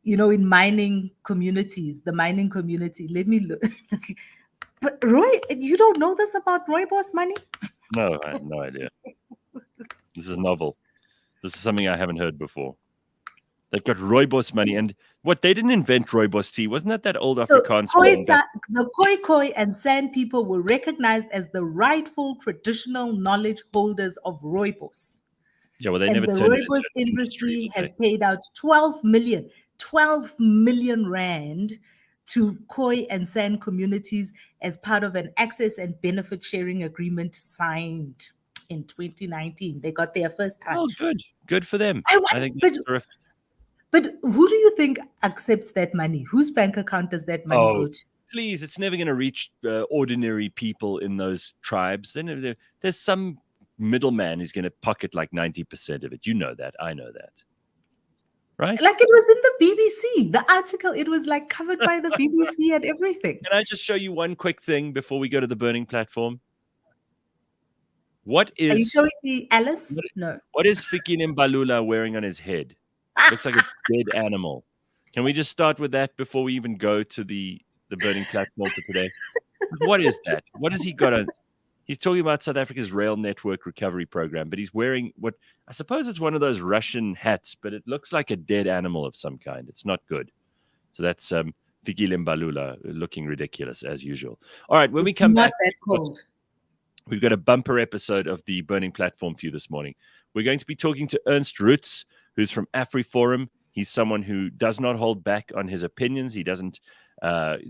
in mining communities, the mining community. Let me look. But Roy, you don't know this about rooibos money? No, I have no idea. This is novel. This is something I haven't heard before. They've got rooibos money, and what, they didn't invent rooibos tea, wasn't that old Afrikaans? The Khoi and San people were recognized as the rightful traditional knowledge holders of rooibos. Yeah, well, they and never the turned it rooibos into industry has paid out 12 million rand to Khoi and San communities as part of an access and benefit sharing agreement signed in 2019. They got their first touch. Oh, good for them. I think but, that's terrific. But who do you think accepts that money? Whose bank account does that money go to? Please, it's never going to reach ordinary people in those tribes. Then there's some middleman who's going to pocket like 90% of it. You know that. I know that. Right? Like it was in the BBC. The article, it was like covered by the BBC and everything. Can I just show you one quick thing before we go to the burning platform? What is... Are you showing me Alice? No. What is Fikile Mbalula wearing on his head? Looks like a dead animal. Can we just start with that before we even go to the burning platform for today? What is that? What has he got on? He's talking about South Africa's rail network recovery program, but he's wearing what I suppose it's one of those Russian hats, but it looks like a dead animal of some kind. It's not good. So that's Fikile Mbalula looking ridiculous as usual. All right, when we come back, we've got a bumper episode of the burning platform for you this morning. We're going to be talking to Ernst Rutz, who's from AfriForum. He's someone who does not hold back on his opinions. He doesn't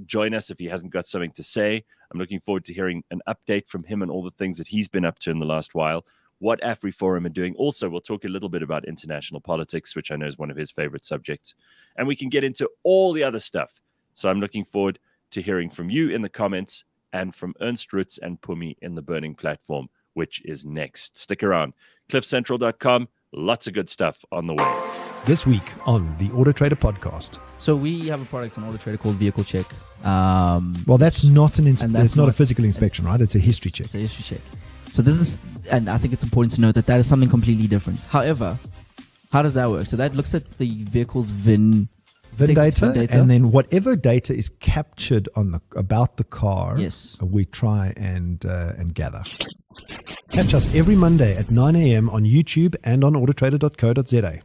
join us if he hasn't got something to say. I'm looking forward to hearing an update from him and all the things that he's been up to in the last while, what AfriForum are doing. Also, we'll talk a little bit about international politics, which I know is one of his favorite subjects. And we can get into all the other stuff. So I'm looking forward to hearing from you in the comments and from Ernst Rutz and Pumi in the burning platform, which is next. Stick around. cliffcentral.com. Lots of good stuff on the way. This week on the Auto Trader podcast. So we have a product on Auto Trader called Vehicle Check. Well, that's not it's not a physical inspection, right? It's a history check. It's a history check. So this is, and I think it's important to note that is something completely different. However, how does that work? So that looks at the vehicle's VIN data, and then whatever data is captured on about the car, yes, we try and gather. Catch us every Monday at 9 a.m. on YouTube and on autotrader.co.za.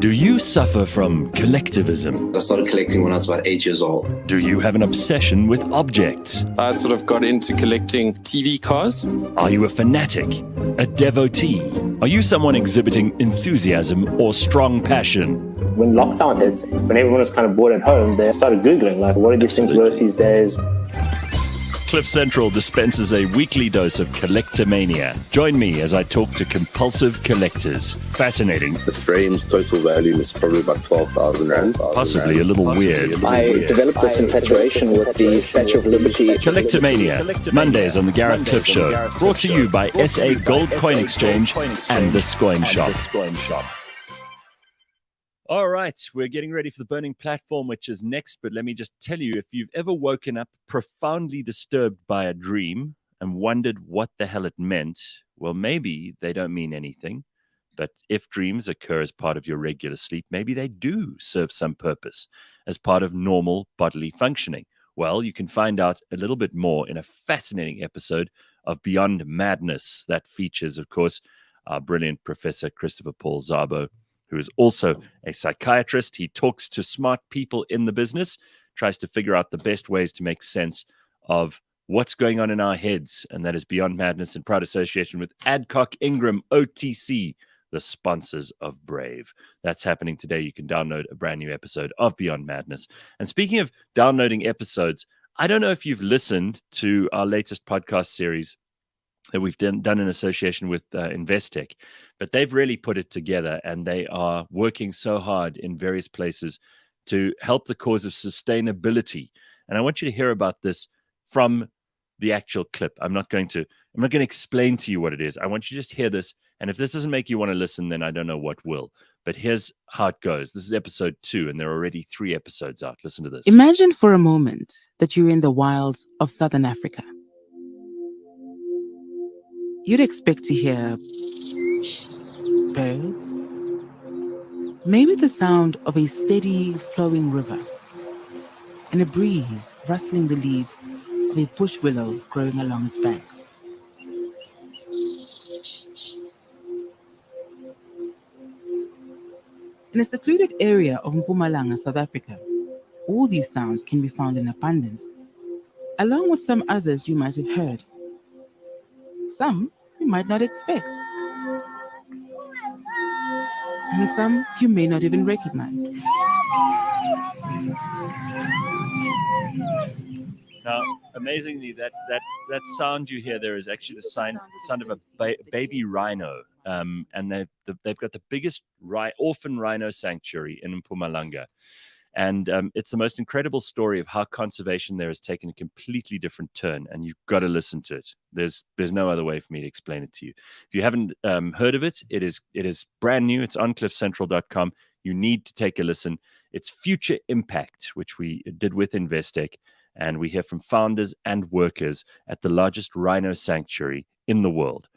Do you suffer from collectivism? I started collecting when I was about 8 years old. Do you have an obsession with objects? I sort of got into collecting TV cars. Are you a fanatic? A devotee? Are you someone exhibiting enthusiasm or strong passion? When lockdown hits, when everyone was kind of bored at home, they started Googling, like, what are these things worth these days? Cliff Central dispenses a weekly dose of collectomania. Join me as I talk to compulsive collectors. Fascinating. The frame's total value is probably about 12,000 Rand. Possibly a little weird. I developed this infatuation with the Statue of Liberty. Collectomania, Mondays on the Gareth Cliff Show. Brought to you by SA Gold Coin Exchange and the Scoin Shop. All right, we're getting ready for the burning platform, which is next. But let me just tell you, if you've ever woken up profoundly disturbed by a dream and wondered what the hell it meant, well, maybe they don't mean anything. But if dreams occur as part of your regular sleep, maybe they do serve some purpose as part of normal bodily functioning. Well, you can find out a little bit more in a fascinating episode of Beyond Madness that features, of course, our brilliant Professor Christopher Paul Szabo, who is also a psychiatrist. He talks to smart people in the business, tries to figure out the best ways to make sense of what's going on in our heads. And that is Beyond Madness in proud association with Adcock Ingram OTC, the sponsors of Brave. That's happening today. You can download a brand new episode of Beyond Madness. And speaking of downloading episodes, I don't know if you've listened to our latest podcast series that we've done in association with Investec, but they've really put it together, and they are working so hard in various places to help the cause of sustainability. And I want you to hear about this from the actual clip. I'm not going to explain to you what it is. I want you to just hear this, and if this doesn't make you want to listen, then I don't know what will. But here's how it goes. This is episode 2, and there are already 3 episodes out. Listen to this. Imagine for a moment that you're in the wilds of Southern Africa. You'd expect to hear birds, maybe the sound of a steady flowing river, and a breeze rustling the leaves of a bush willow growing along its banks. In a secluded area of Mpumalanga, South Africa, all these sounds can be found in abundance, along with some others you might have heard. Some you might not expect, and some you may not even recognize. Now, amazingly, that sound you hear there is actually the sound of a baby rhino, and they've got the biggest orphan rhino sanctuary in Mpumalanga. And it's the most incredible story of how conservation there has taken a completely different turn, and you've got to listen to it. There's no other way for me to explain it to you. If you haven't heard of it, it is brand new. It's on cliffcentral.com. You need to take a listen. It's Future Impact, which we did with Investec, and we hear from founders and workers at the largest rhino sanctuary in the world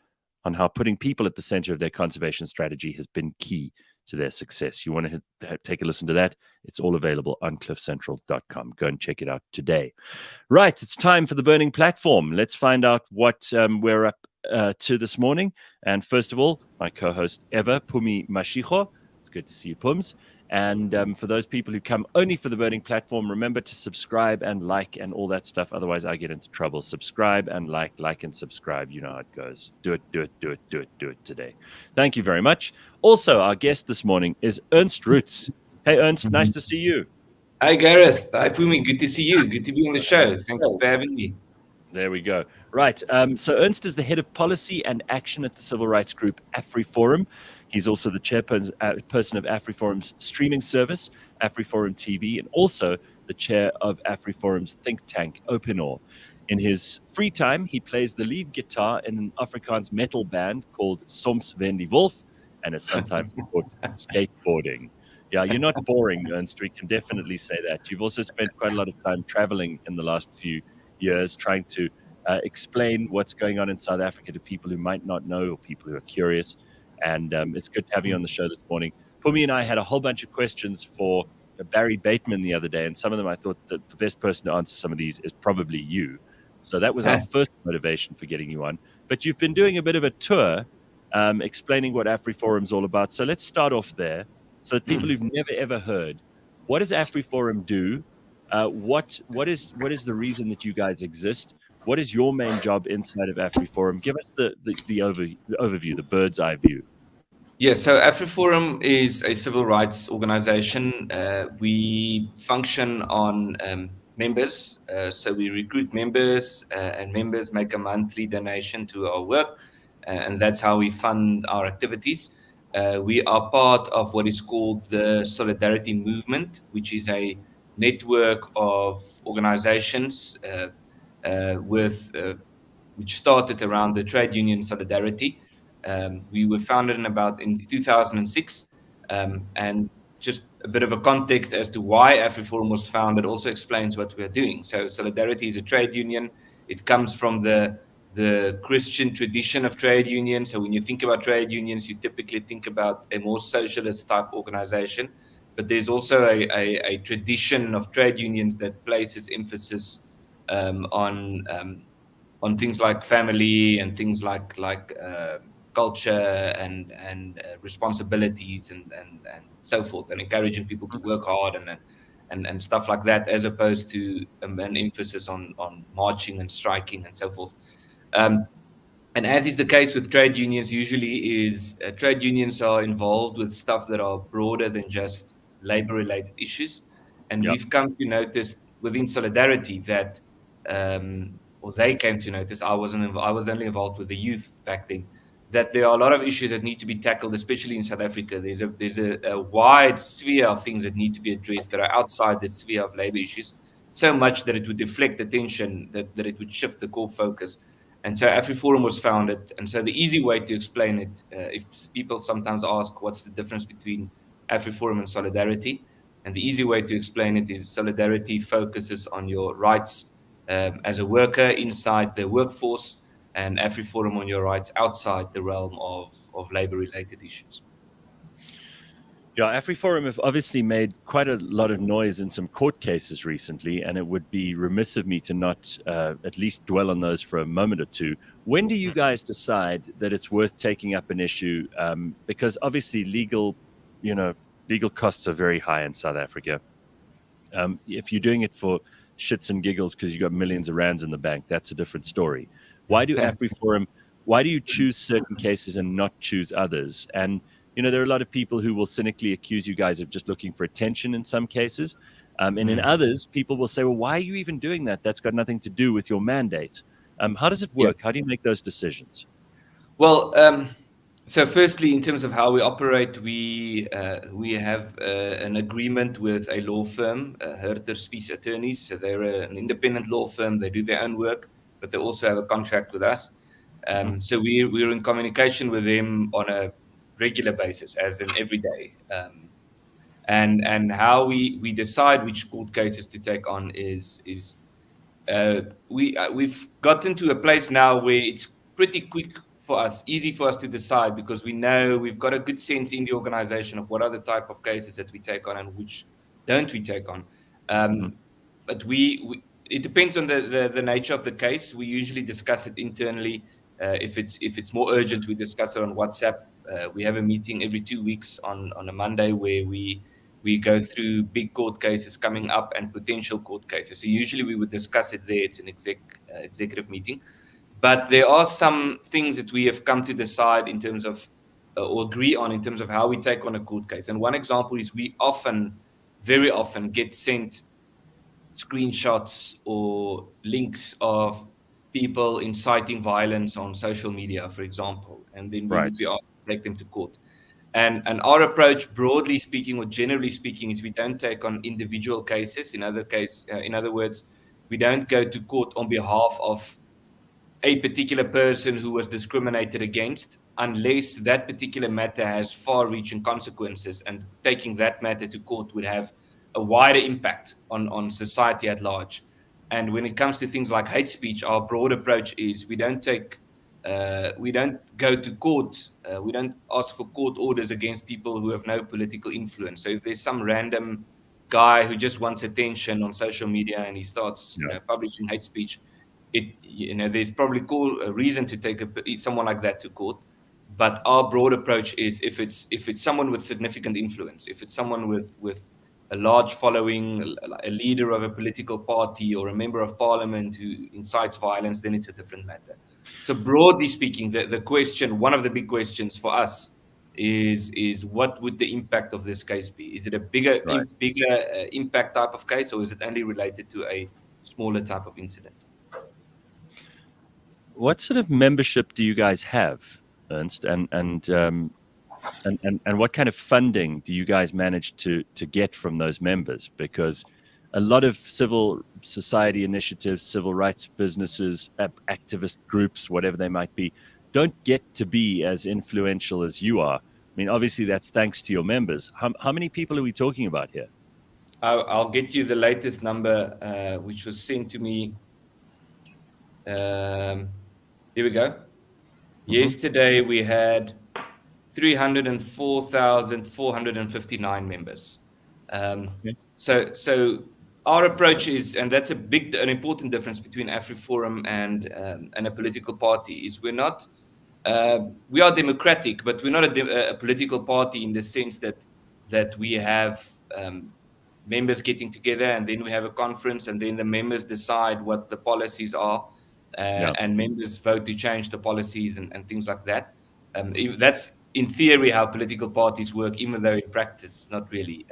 on how putting people at the center of their conservation strategy has been key to their success. You want to take a listen to that? It's all available on cliffcentral.com. Go and check it out today. Right, it's time for the burning platform. Let's find out what we're up to this morning. And first of all, my co-host ever, Phumi Mashego. It's good to see you, Phums. And for those people who come only for the burning platform, remember to subscribe and like and all that stuff. Otherwise, I get into trouble. Subscribe and like and subscribe. You know how it goes. Do it today. Thank you very much. Also, our guest this morning is Ernst Rutz. Hey, Ernst, nice to see you. Hi, Gareth. Hi, Phumi. Good to see you. Good to be on the show. Thank you for having me. There we go. Right. So Ernst is the head of policy and action at the civil rights group AfriForum. He's also the chairperson of AfriForum's streaming service, AfriForum TV, and also the chair of AfriForum's think tank, Openor. In his free time, he plays the lead guitar in an Afrikaans metal band called Soms Wen die Wolf, and is sometimes called skateboarding. Yeah, you're not boring, Ernst. We can definitely say that. You've also spent quite a lot of time traveling in the last few years trying to explain what's going on in South Africa to people who might not know or people who are curious. And it's good to have you on the show this morning. Phumi and I had a whole bunch of questions for Barry Bateman the other day, and some of them I thought that the best person to answer some of these is probably you. So that was our first motivation for getting you on. But you've been doing a bit of a tour explaining what AfriForum's all about. So let's start off there. So people who've never ever heard, what does AfriForum do? What is the reason that you guys exist? What is your main job inside of AfriForum? Give us the overview, the bird's eye view. Yeah, so AfriForum is a civil rights organization. We function on members. So we recruit members, and members make a monthly donation to our work, and that's how we fund our activities. We are part of what is called the Solidarity Movement, which is a network of organizations which started around the trade union solidarity. We were founded in 2006, and just a bit of a context as to why AfriForum was founded also explains what we are doing. So Solidarity is a trade union. It comes from the Christian tradition of trade unions. So when you think about trade unions, you typically think about a more socialist type organization. But there's also a tradition of trade unions that places emphasis on things like family and things like culture and responsibilities and so forth, and encouraging people to work hard and stuff like that, as opposed to an emphasis on marching and striking and so forth. And as is the case with trade unions, usually trade unions are involved with stuff that are broader than just labor-related issues. And we've come to notice within Solidarity that, or they came to notice, I was only involved with the youth back then, that there are a lot of issues that need to be tackled, especially in South Africa. There's a wide sphere of things that need to be addressed that are outside the sphere of labor issues, so much that it would deflect attention, that it would shift the core focus. And so AfriForum was founded. And so the easy way to explain it, if people sometimes ask what's the difference between AfriForum and Solidarity, and the easy way to explain it is Solidarity focuses on your rights as a worker inside the workforce, and AfriForum on your rights outside the realm of labor-related issues. Yeah, AfriForum have obviously made quite a lot of noise in some court cases recently, and it would be remiss of me to not at least dwell on those for a moment or two. When do you guys decide that it's worth taking up an issue? Because obviously legal costs are very high in South Africa. If you're doing it for shits and giggles because you got millions of rands in the bank, that's a different story. Why do you choose certain cases and not choose others? And there are a lot of people who will cynically accuse you guys of just looking for attention in some cases. And in others, people will say, well, why are you even doing that? That's got nothing to do with your mandate. How does it work? How do you make those decisions? Well, so firstly, in terms of how we operate, we have an agreement with a law firm, Herter Spies Attorneys. So they're an independent law firm. They do their own work, but they also have a contract with us. So we're in communication with them on a regular basis, as in every day. And how we decide which court cases to take on is we've gotten to a place now where it's pretty quick for us, easy for us to decide, because we know we've got a good sense in the organization of what are the type of cases that we take on and which don't we take on. But it depends on the nature of the case. We usually discuss it internally. If it's more urgent, we discuss it on WhatsApp. We have a meeting every 2 weeks on a Monday where we go through big court cases coming up and potential court cases. So usually we would discuss it there. It's an executive meeting. But there are some things that we have come to decide in terms of, or agree on in terms of how we take on a court case. And one example is we very often get sent screenshots or links of people inciting violence on social media, for example, and then we would be asked to take them to court. And our approach, broadly speaking or generally speaking, is we don't take on individual cases. In other words, we don't go to court on behalf of a particular person who was discriminated against, unless that particular matter has far-reaching consequences, and taking that matter to court would have a wider impact on society at large. And when it comes to things like hate speech, our broad approach is we don't go to court. We don't ask for court orders against people who have no political influence. So if there's some random guy who just wants attention on social media and he starts publishing hate speech, there's probably a reason to take someone like that to court. But our broad approach is if it's someone with significant influence, if it's someone with a large following, a leader of a political party or a member of parliament who incites violence, then it's a different matter. So broadly speaking, the question, one of the big questions for us is what would the impact of this case be? Is it a bigger impact type of case, or is it only related to a smaller type of incident? What sort of membership do you guys have, Ernst, and what kind of funding do you guys manage to get from those members? Because a lot of civil society initiatives, civil rights businesses, activist groups, whatever they might be, don't get to be as influential as you are. I mean, obviously that's thanks to your members. How many people are we talking about here? I'll get you the latest number, which was sent to me. Here we go. Yesterday we had 304,459 members. So our approach is, and that's an important difference between AfriForum and a political party, is we are democratic, but we're not a political party in the sense that we have members getting together and then we have a conference and then the members decide what the policies are and members vote to change the policies and things like that. That's in theory how political parties work, even though in practice, not really.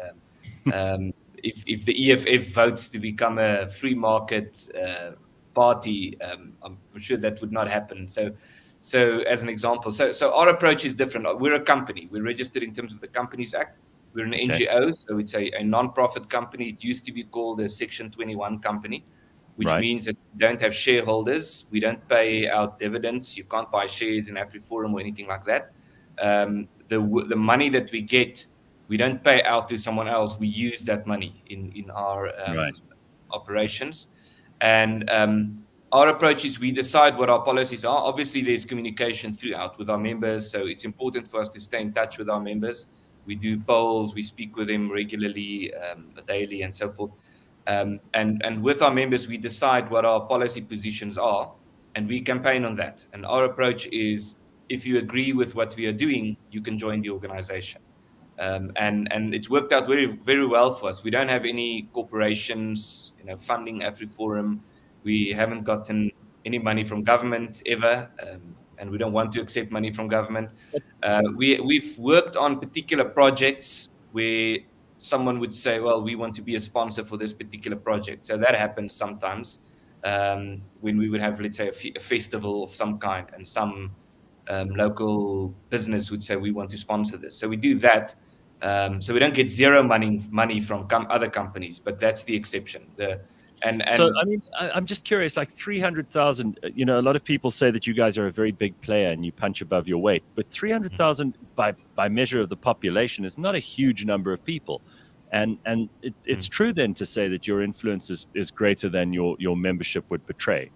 If the EFF votes to become a free market party, I'm sure that would not happen. So as an example, so our approach is different. We're a company. We're registered in terms of the Companies Act. We're an NGO, so it's a non-profit company. It used to be called a Section 21 company, which means that we don't have shareholders. We don't pay out dividends. You can't buy shares in AfriForum or anything like that. The money that we get, we don't pay out to someone else. We use that money in our operations. And our approach is we decide what our policies are. Obviously, there's communication throughout with our members, so it's important for us to stay in touch with our members. We do polls, we speak with them regularly, daily, and so forth. And with our members, we decide what our policy positions are, and we campaign on that. And our approach is, if you agree with what we are doing, you can join the organization. And it's worked out very, very well for us. We don't have any corporations, funding AfriForum. We haven't gotten any money from government ever, and we don't want to accept money from government. We've worked on particular projects where someone would say, well, we want to be a sponsor for this particular project. So that happens sometimes when we would have, let's say, a festival of some kind, and some local business would say, we want to sponsor this. So we do that. So we don't get zero money from other companies, but that's the exception. So, I mean, I'm just curious, like 300,000, a lot of people say that you guys are a very big player and you punch above your weight, but 300,000 by measure of the population is not a huge number of people. And it's true then to say that your influence is greater than your membership would portray.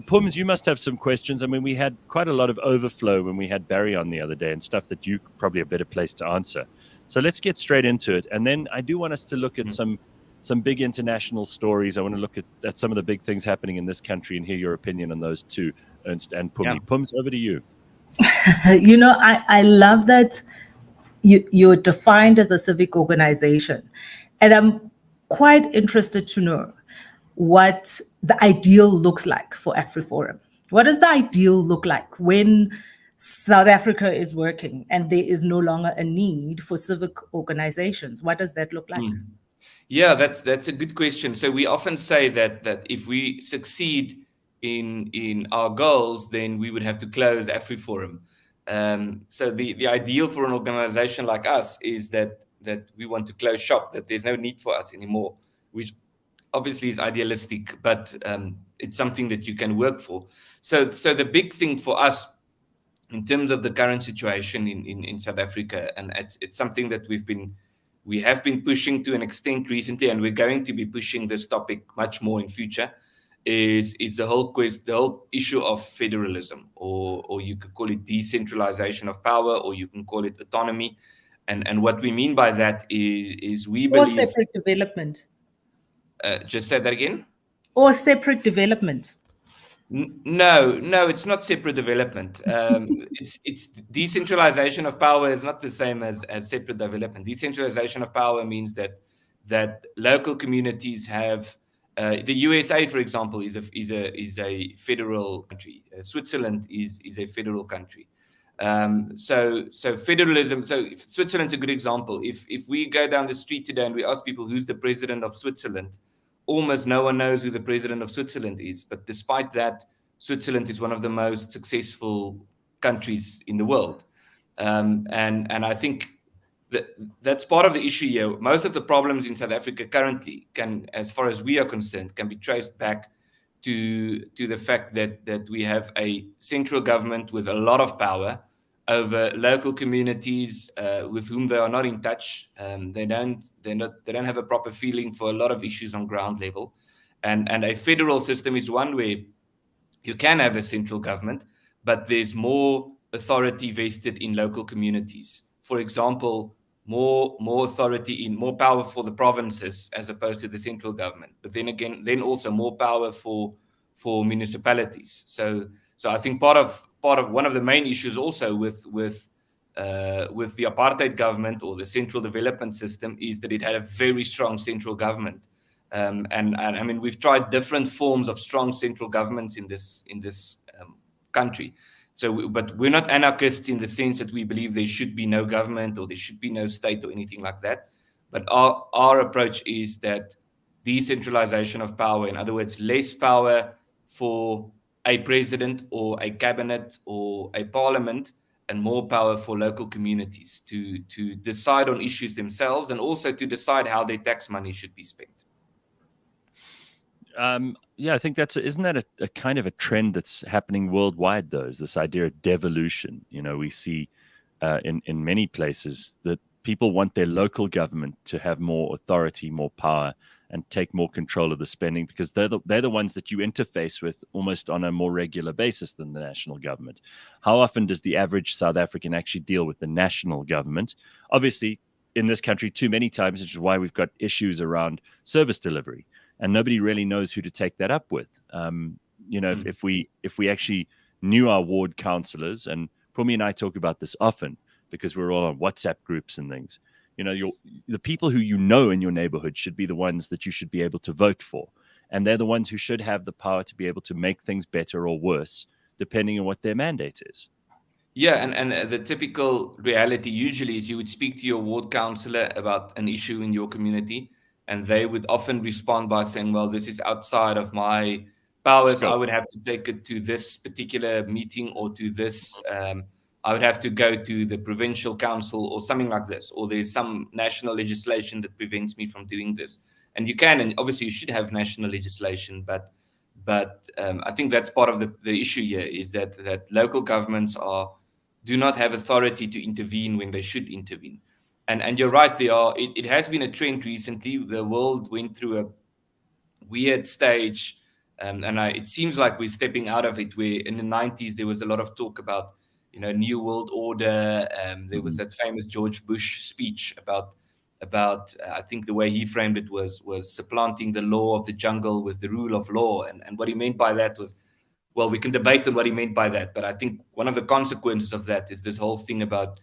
Pums, you must have some questions. I mean, we had quite a lot of overflow when we had Barry on the other day and stuff that you probably a better place to answer. So let's get straight into it. And then I do want us to look at some big international stories. I want to look at some of the big things happening in this country and hear your opinion on those too, Ernst and Pumi. Yeah. Pums, over to you. I love that you're defined as a civic organization. And I'm quite interested to know what the ideal looks like for AfriForum. What does the ideal look like when South Africa is working and there is no longer a need for civic organizations? What does that look like? Yeah, that's a good question. So we often say that if we succeed in our goals, then we would have to close AfriForum. So the ideal for an organization like us is that we want to close shop, that there's no need for us anymore, which obviously is idealistic, but it's something that you can work for. So the big thing for us in terms of the current situation in South Africa, and it's something that we have been pushing to an extent recently, and we're going to be pushing this topic much more in future, is the whole issue of federalism, or you could call it decentralization of power, or you can call it autonomy. And what we mean by that is we believe... Or separate development. Just say that again? Or separate development. No, it's not separate development. It's decentralization of power is not the same as separate development. Decentralization of power means that local communities have. The USA, for example, is a federal country. Switzerland is a federal country. So federalism. So Switzerland's a good example. If we go down the street today and we ask people who's the president of Switzerland, almost no one knows who the president of Switzerland is. But despite that, Switzerland is one of the most successful countries in the world. And I think that's part of the issue here. Most of the problems in South Africa currently can, as far as we are concerned, can be traced back to the fact that we have a central government with a lot of power over local communities with whom they are not in touch. They don't have a proper feeling for a lot of issues on ground level, and a federal system is one where you can have a central government, but there's more authority vested in local communities. For example, more authority more power for the provinces as opposed to the central government. But then also more power for municipalities. So I think part of one of the main issues also with the apartheid government or the central development system is that it had a very strong central government. And I mean, we've tried different forms of strong central governments in this country. But we're not anarchists in the sense that we believe there should be no government or there should be no state or anything like that. But our approach is that decentralization of power, in other words, less power for a president or a cabinet or a parliament, and more power for local communities to decide on issues themselves and also to decide how their tax money should be spent. Yeah, I think isn't that a kind of a trend that's happening worldwide, though, is this idea of devolution. You know, we see in many places that people want their local government to have more authority, more power, and take more control of the spending because they're the ones that you interface with almost on a more regular basis than the national government. How often does the average South African actually deal with the national government? Obviously, in this country, too many times, which is why we've got issues around service delivery. And nobody really knows who to take that up with. If we actually knew our ward councillors, and Pumi and I talk about this often because we're all on WhatsApp groups and things. You know, the people who you know in your neighborhood should be the ones that you should be able to vote for, and they're the ones who should have the power to be able to make things better or worse, depending on what their mandate is. Yeah, and the typical reality usually is you would speak to your ward councillor about an issue in your community. And they would often respond by saying, well, this is outside of my powers. I would have to take it to this particular meeting or to this. I would have to go to the provincial council or something like this. Or there's some national legislation that prevents me from doing this. And you can, and obviously you should have national legislation. But I think that's part of the issue here is that local governments do not have authority to intervene when they should intervene. And you're right, it has been a trend recently. The world went through a weird stage, and it seems like we're stepping out of it, where in the 90s there was a lot of talk about, New World Order. There was that famous George Bush speech about I think the way he framed it was supplanting the law of the jungle with the rule of law. And what he meant by that was, well, we can debate on what he meant by that. But I think one of the consequences of that is this whole thing about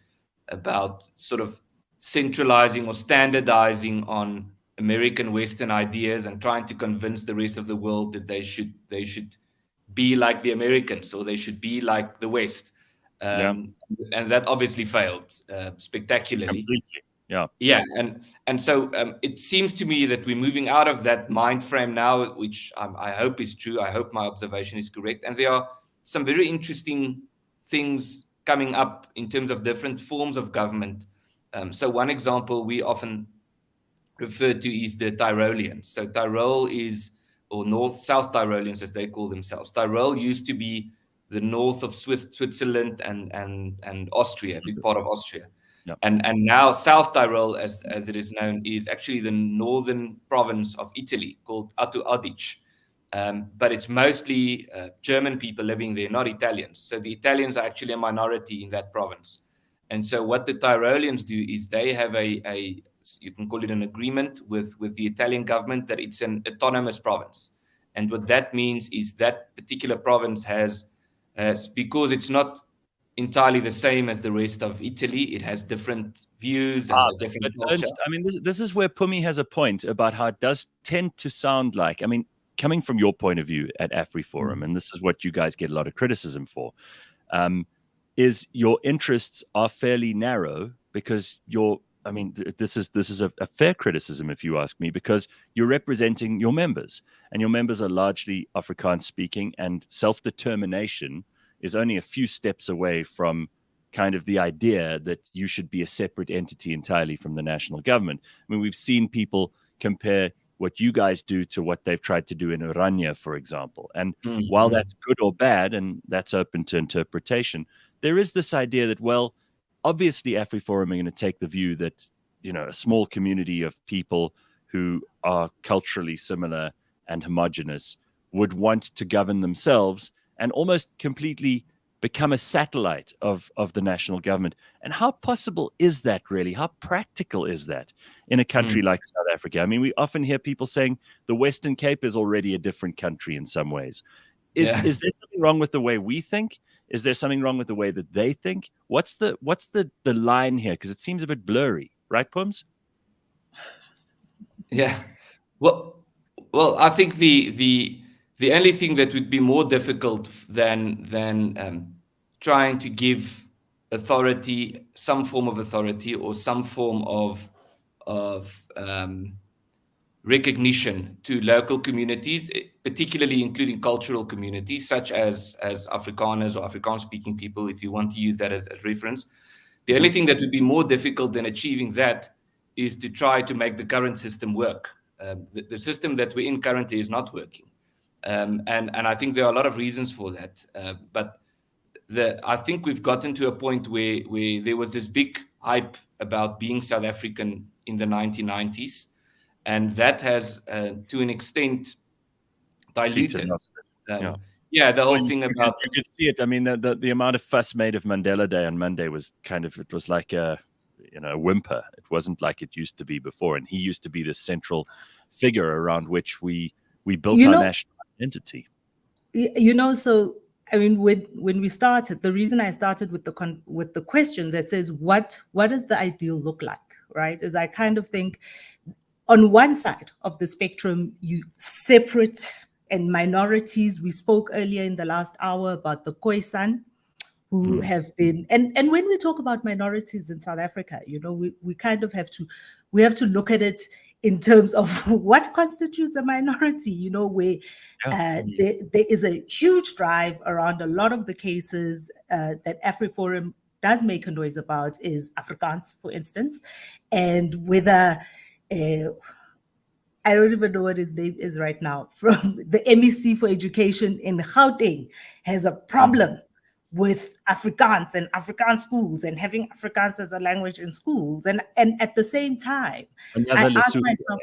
sort of centralizing or standardizing on American Western ideas and trying to convince the rest of the world that they should be like the Americans or they should be like the West. And that obviously failed spectacularly. Completely. Yeah. And so it seems to me that we're moving out of that mind frame now, which I hope is true. I hope my observation is correct. And there are some very interesting things coming up in terms of different forms of government. So one example we often refer to is the Tyroleans. So Tyrol or South Tyroleans as they call themselves. Tyrol used to be the north of Switzerland and Austria, a big part of Austria. Yep. And now South Tyrol, as it is known, is actually the northern province of Italy called Alto Adige. But it's mostly German people living there, not Italians. So the Italians are actually a minority in that province. And so what the Tyroleans do is they have you can call it an agreement with the Italian government that it's an autonomous province. And what that means is that particular province has because it's not entirely the same as the rest of Italy, it has different views and a different culture. Ernst, I mean, this is where Pumi has a point about how it does tend to sound like, I mean, coming from your point of view at AfriForum, and this is what you guys get a lot of criticism for, is your interests are fairly narrow because this is a fair criticism if you ask me, because you're representing your members, and your members are largely Afrikaans speaking, and self-determination is only a few steps away from kind of the idea that you should be a separate entity entirely from the national government. I mean, we've seen people compare what you guys do to what they've tried to do in Oranje, for example. And while that's good or bad, and that's open to interpretation, there is this idea that, well, obviously AfriForum are going to take the view that, you know, a small community of people who are culturally similar and homogenous would want to govern themselves and almost completely become a satellite of the national government. And how possible is that really? How practical is that in a country like South Africa? I mean, we often hear people saying the Western Cape is already a different country in some ways. Is there something wrong with the way we think? Is there something wrong with the way that they think? What's the line here? Because it seems a bit blurry, right, Pums? Yeah. Well, I think the only thing that would be more difficult than trying to give authority, some form of authority, or some form of recognition to local communities, particularly including cultural communities such as Afrikaners or Afrikaans-speaking people, if you want to use that as reference. The only thing that would be more difficult than achieving that is to try to make the current system work. The system that we're in currently is not working. And I think there are a lot of reasons for that. But I think we've gotten to a point where there was this big hype about being South African in the 1990s. And that has, to an extent, diluted. The whole thing about... You could see it. I mean, the amount of fuss made of Mandela Day on Monday was it was like a whimper. It wasn't like it used to be before. And he used to be the central figure around which we built our national identity. So I mean, when we started, the reason I started with the question that says what does the ideal look like, right? Is I kind of think on one side of the spectrum, you separate and minorities. We spoke earlier in the last hour about the Khoisan, who have been, and when we talk about minorities in South Africa, we kind of have to look at it in terms of what constitutes a minority, where there is a huge drive around a lot of the cases that AfriForum does make a noise about is Afrikaans, for instance, and whether I don't even know what his name is right now, from the MEC for Education in Gauteng has a problem with Afrikaans and Afrikaans schools and having Afrikaans as a language in schools. And at the same time, I ask myself,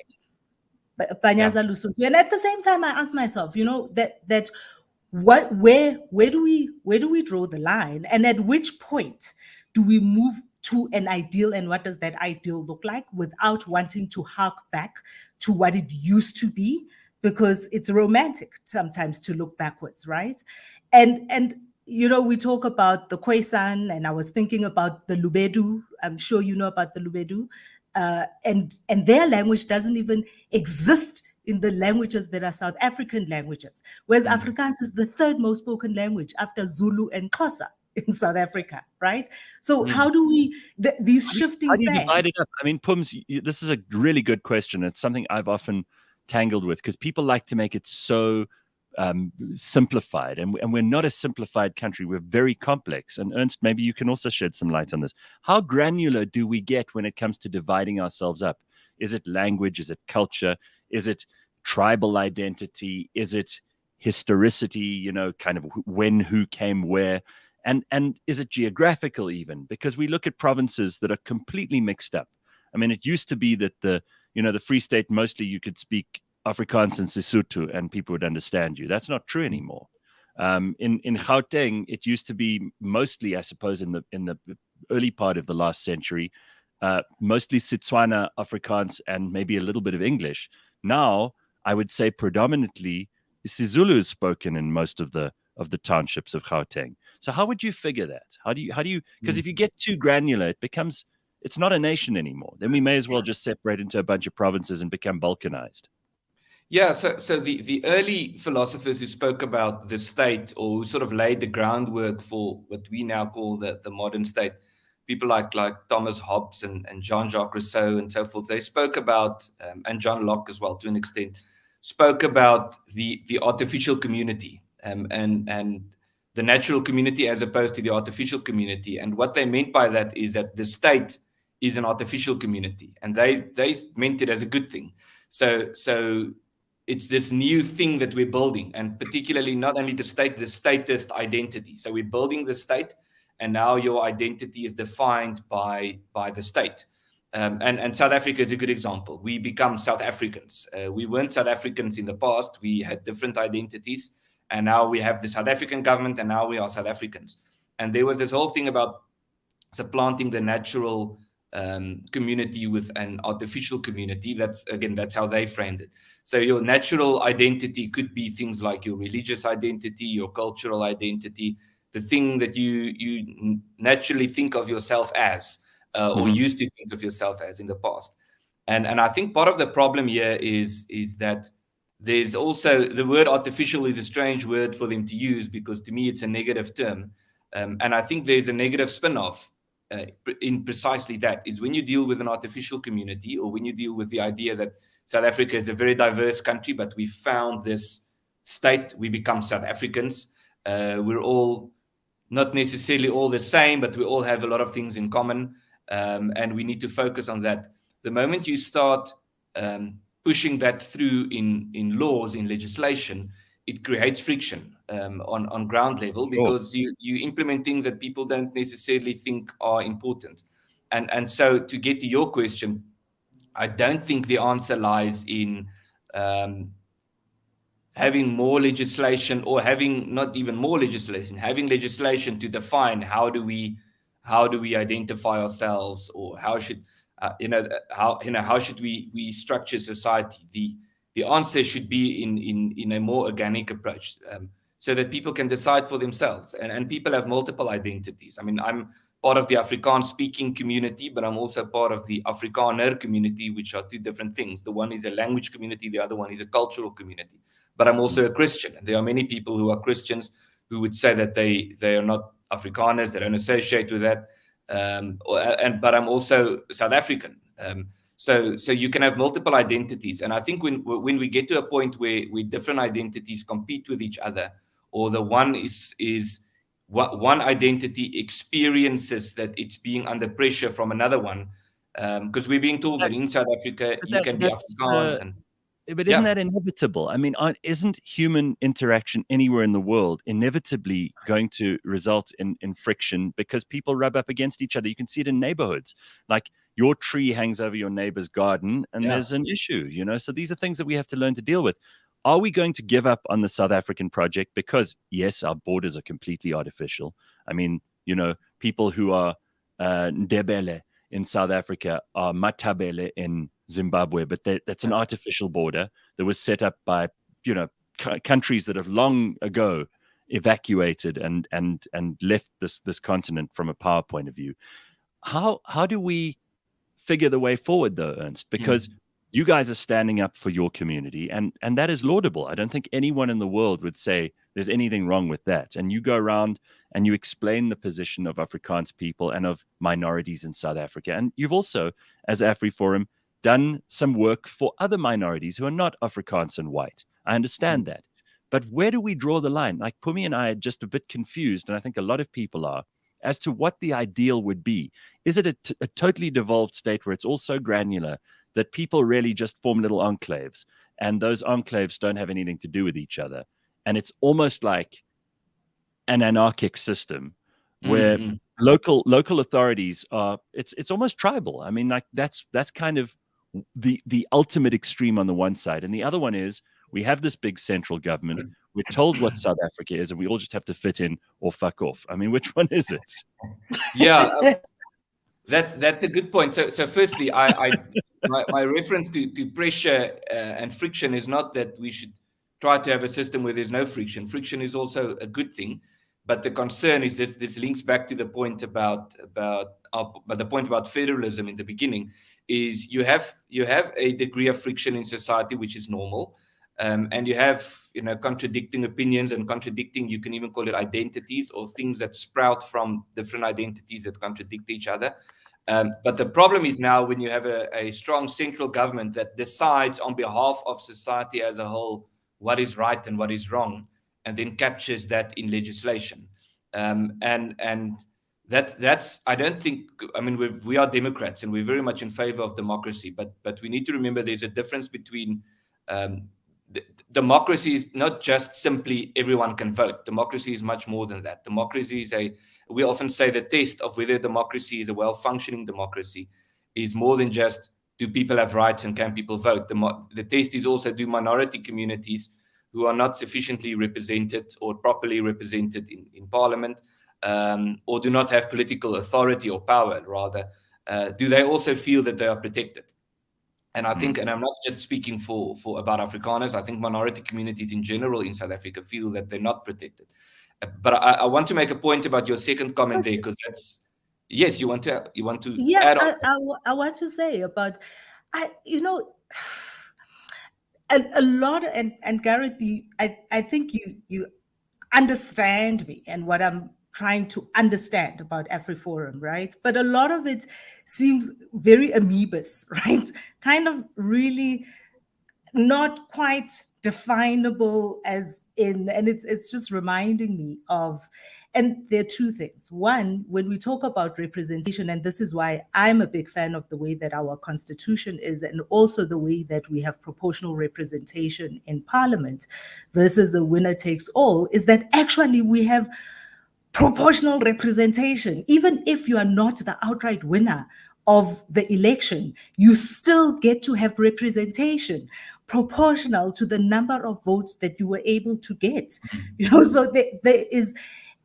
and at the same time, I ask myself, that where do we draw the line? And at which point do we move to an ideal, and what does that ideal look like without wanting to hark back to what it used to be? Because it's romantic sometimes to look backwards, right? And we talk about the Khoisan, and I was thinking about the Lubedu. I'm sure you know about the Lubedu. And their language doesn't even exist in the languages that are South African languages, whereas Afrikaans is the third most spoken language after Zulu and Xhosa in South Africa, right? So how do we, these shifting sands... How do you divide it up? I mean, Pums, this is a really good question. It's something I've often tangled with, because people like to make it so simplified, and we're not a simplified country. We're very complex. And Ernst, maybe you can also shed some light on this. How granular do we get when it comes to dividing ourselves up? Is it language? Is it culture? Is it tribal identity? Is it historicity? Kind of when, who came where? And is it geographical even? Because we look at provinces that are completely mixed up. I mean, it used to be that the Free State, mostly you could speak Afrikaans and Sesotho and people would understand you. That's not true anymore. In Gauteng, it used to be mostly, I suppose, in the early part of the last century, mostly Setswana, Afrikaans, and maybe a little bit of English. Now, I would say predominantly isiZulu is spoken in most of the townships of Gauteng. So how would you figure that? How do you because if you get too granular, it's not a nation anymore. Then we may as well just separate into a bunch of provinces and become balkanized. Yeah, so the early philosophers who spoke about the state, or who sort of laid the groundwork for what we now call the modern state, people like Thomas Hobbes and Jean-Jacques Rousseau and so forth, they spoke about, and John Locke as well to an extent, spoke about the artificial community and the natural community as opposed to the artificial community. And what they meant by that is that the state is an artificial community, and they meant it as a good thing. So it's this new thing that we're building, and particularly not only the statist identity. So we're building the state, and now your identity is defined by the state. And South Africa is a good example. We become South Africans. We weren't South Africans in the past. We had different identities, and now we have the South African government, and now we are South Africans. And there was this whole thing about supplanting the natural community with an artificial community. That's how they framed it. So your natural identity could be things like your religious identity, your cultural identity, the thing that you naturally think of yourself as, or used to think of yourself as in the past. And I think part of the problem here is that there's also, the word artificial is a strange word for them to use, because to me it's a negative term. And I think there's a negative spin-off in precisely that, is when you deal with an artificial community, or when you deal with the idea that South Africa is a very diverse country, but we found this state, we become South Africans. We're all not necessarily all the same, but we all have a lot of things in common, and we need to focus on that. The moment you start pushing that through in laws, in legislation, it creates friction on ground level, because you implement things that people don't necessarily think are important. And so to get to your question, I don't think the answer lies in having more legislation, or having not even more legislation, having legislation to define how do we identify ourselves, or how should how should we structure society. The answer should be in a more organic approach, so that people can decide for themselves. And people have multiple identities. I mean, I'm part of the Afrikaans speaking community, but I'm also part of the Afrikaner community, which are two different things. The one is a language community, the other one is a cultural community. But I'm also a Christian. And there are many people who are Christians who would say that they are not Afrikaners, they don't associate with that. But I'm also South African. So you can have multiple identities. And I think when we get to a point where different identities compete with each other, or the one one identity experiences that it's being under pressure from another one, because we're being told that in South Africa you can be Afrikaans. But isn't that inevitable? I mean, isn't human interaction anywhere in the world inevitably going to result in friction, because people rub up against each other? You can see it in neighborhoods. Like, your tree hangs over your neighbor's garden, and there's an issue, So these are things that we have to learn to deal with. Are we going to give up on the South African project? Because, yes, our borders are completely artificial. I mean, people who are Ndebele in South Africa are Matabele in Zimbabwe, but that's an artificial border that was set up by, countries that have long ago evacuated and left this continent from a power point of view. How do we figure the way forward, though, Ernst? Because you guys are standing up for your community, and that is laudable. I don't think anyone in the world would say there's anything wrong with that. And you go around and you explain the position of Afrikaans people and of minorities in South Africa. And you've also, as AfriForum, done some work for other minorities who are not Afrikaans and white. I understand that. But where do we draw the line? Like, Pumi and I are just a bit confused, and I think a lot of people are, as to what the ideal would be. Is it a totally devolved state where it's all so granular that people really just form little enclaves, and those enclaves don't have anything to do with each other? And it's almost like an anarchic system where local authorities are, it's almost tribal. I mean, like, that's kind of the ultimate extreme on the one side. And the other one is, we have this big central government. We're told what South Africa is, and we all just have to fit in or fuck off. I mean, which one is it? Yeah, that's a good point. So firstly, my reference to pressure and friction is not that we should try to have a system where there's no friction. Friction is also a good thing, but the concern is this links back to the point about federalism in the beginning. Is you have a degree of friction in society which is normal, and you have contradicting opinions and contradicting, you can even call it identities, or things that sprout from different identities that contradict each other. But the problem is now when you have a strong central government that decides on behalf of society as a whole what is right and what is wrong, and then captures that in legislation. And that's I don't think, I mean, we are Democrats and we're very much in favor of democracy, but we need to remember there's a difference between democracy is not just simply everyone can vote. Democracy is much more than that. Democracy is we often say the test of whether democracy is a well-functioning democracy is more than just do people have rights and can people vote. The test is also, do minority communities who are not sufficiently represented or properly represented in parliament, or do not have political authority or power, rather, do they also feel that they are protected? And I think, and I'm not just speaking for about Afrikaners, I think minority communities in general in South Africa feel that they're not protected. But I want to make a point about your second comment there, because that's, yes, you want to add on. I want to say about, a lot, and Gareth, I think you understand me and what I'm trying to understand about AfriForum, right? But a lot of it seems very amoebus, right? Kind of really not quite definable as in, and it's just reminding me of, and there are two things. One, when we talk about representation, and this is why I'm a big fan of the way that our constitution is, and also the way that we have proportional representation in parliament versus a winner takes all, is that actually we have proportional representation. Even if you are not the outright winner of the election, you still get to have representation proportional to the number of votes that you were able to get. So there is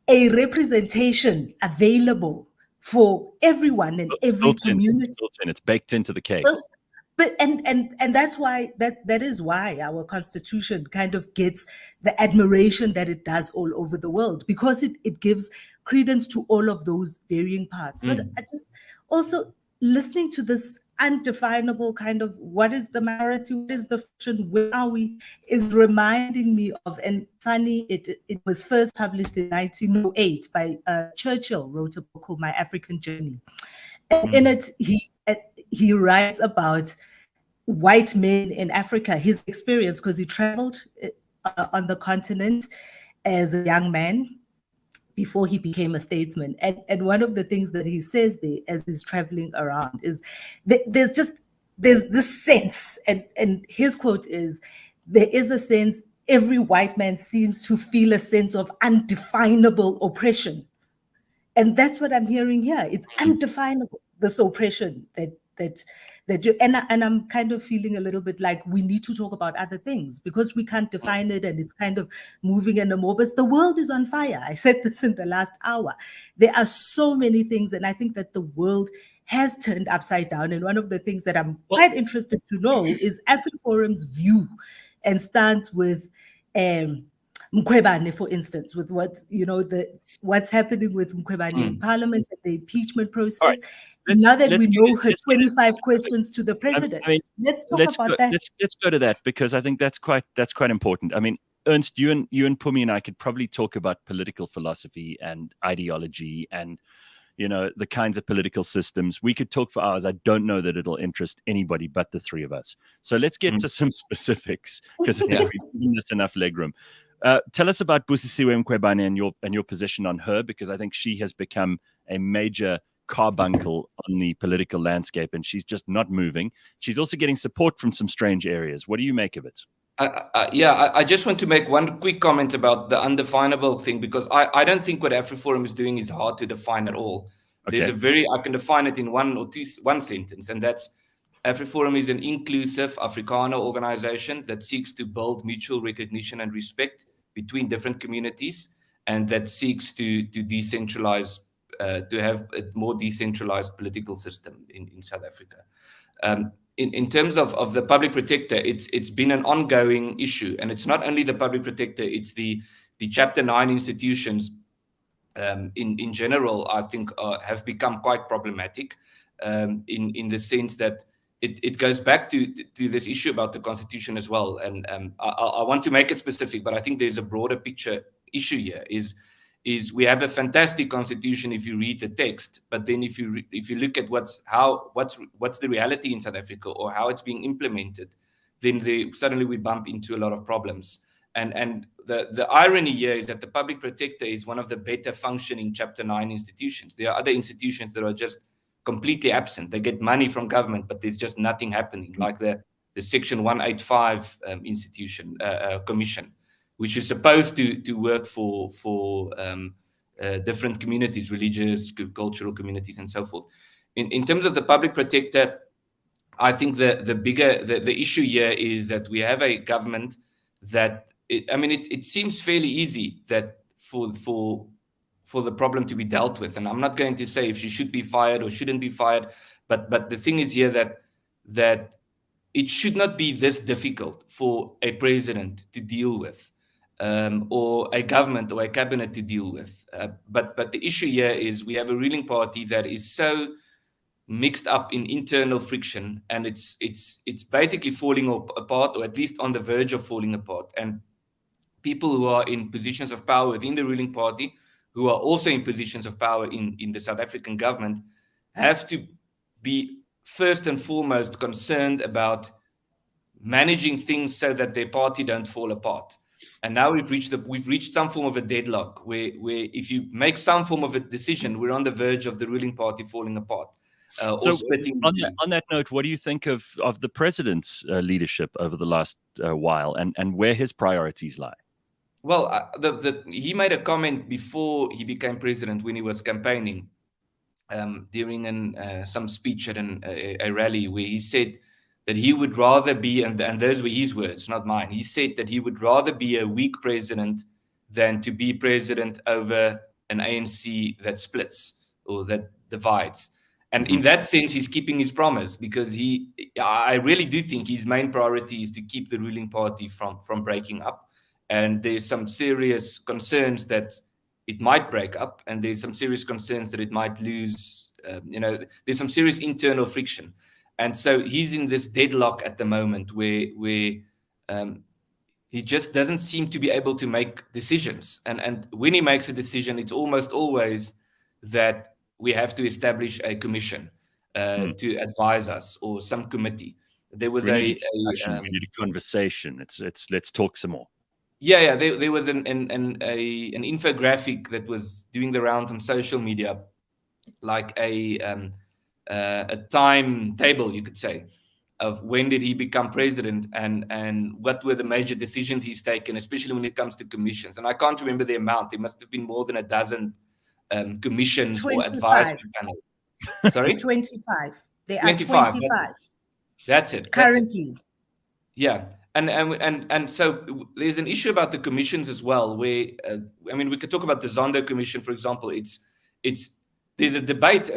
a representation available for everyone in every community. It's baked into the cake. But and that's why that is why our constitution kind of gets the admiration that it does all over the world, because it gives credence to all of those varying parts. But I just also listening to this undefinable kind of what is the minority, what is the fiction, where are we, is reminding me of, and funny, it was first published in 1908 by Churchill, wrote a book called My African Journey. And in it, he writes about white men in Africa, his experience, because he traveled on the continent as a young man before he became a statesman. And one of the things that he says there as he's traveling around is that there's this sense, and his quote is, there is a sense, every white man seems to feel a sense of undefinable oppression. And that's what I'm hearing here. It's undefinable, this oppression that you, and I'm kind of feeling a little bit like we need to talk about other things because we can't define it, and it's kind of moving and amorphous. The world is on fire. I said this in the last hour. There are so many things, and I think that the world has turned upside down. And one of the things that I'm quite interested to know is AfriForum's view and stance with Mkhwebane, for instance, with what's happening with Mkhwebane in Parliament and the impeachment process. Right. Now that we know her 25 questions to the president, let's talk about that. Let's go to that, because I think that's quite important. I mean, Ernst, you and Pumi and I could probably talk about political philosophy and ideology and the kinds of political systems. We could talk for hours. I don't know that it'll interest anybody but the three of us. So let's get to some specifics, because we've given us enough legroom. Tell us about Busisiwe Mkhwebane and your position on her, because I think she has become a major carbuncle on the political landscape, and she's just not moving. She's also getting support from some strange areas. What do you make of it? I just want to make one quick comment about the undefinable thing, because I don't think what AfriForum is doing is hard to define at all. Okay. I can define it in one sentence, and that's AfriForum is an inclusive Afrikaner organization that seeks to build mutual recognition and respect between different communities, and that seeks to decentralize, to have a more decentralized political system in South Africa. in terms of the public protector, it's been an ongoing issue, and it's not only the public protector; it's the Chapter 9 institutions in general. I think have become quite problematic in the sense that it goes back to this issue about the Constitution as well. And I want to make it specific, but I think there's a broader picture issue here. Is we have a fantastic Constitution if you read the text, but then if you look at what's the reality in South Africa or how it's being implemented, then suddenly we bump into a lot of problems. And the irony here is that the public protector is one of the better functioning Chapter 9 institutions. There are other institutions that are just completely absent. They get money from government, but there's just nothing happening, like the Section 185 commission, which is supposed to work for different communities, religious, cultural communities, and so forth. In terms of the public protector, I think the issue here is that we have a government that it seems fairly easy that for the problem to be dealt with, and I'm not going to say if she should be fired or shouldn't be fired, but the thing is here that it should not be this difficult for a president to deal with. Or a government or a cabinet to deal with. But the issue here is we have a ruling party that is so mixed up in internal friction, and it's basically falling apart, or at least on the verge of falling apart. And people who are in positions of power within the ruling party, who are also in positions of power in the South African government, have to be first and foremost concerned about managing things so that their party don't fall apart. And now we've reached some form of a deadlock where if you make some form of a decision, we're on the verge of the ruling party falling apart. So on that note, what do you think of the president's leadership over the last while, and where his priorities lie? Well, he made a comment before he became president when he was campaigning during some speech at a rally, where he said that he would rather be, and those were his words, not mine. He said that he would rather be a weak president than to be president over an ANC that splits or that divides. And in that sense, he's keeping his promise, because I really do think his main priority is to keep the ruling party from breaking up. And there's some serious concerns that it might break up, and there's some serious concerns that it might lose. There's some serious internal friction. And so he's in this deadlock at the moment where he just doesn't seem to be able to make decisions. And when he makes a decision, it's almost always that we have to establish a commission to advise us, or some committee. There was we need a conversation. Let's talk some more. Yeah. There was an infographic that was doing the rounds on social media, like a timetable, you could say, of when did he become president and what were the major decisions he's taken, especially when it comes to commissions. And I can't remember the amount. There must have been more than a dozen commissions 25. Or advisory panels. Sorry? 25. There are 25. That's it. Currently. Yeah. And so there's an issue about the commissions as well, where, we could talk about the Zondo Commission, for example. There's a debate,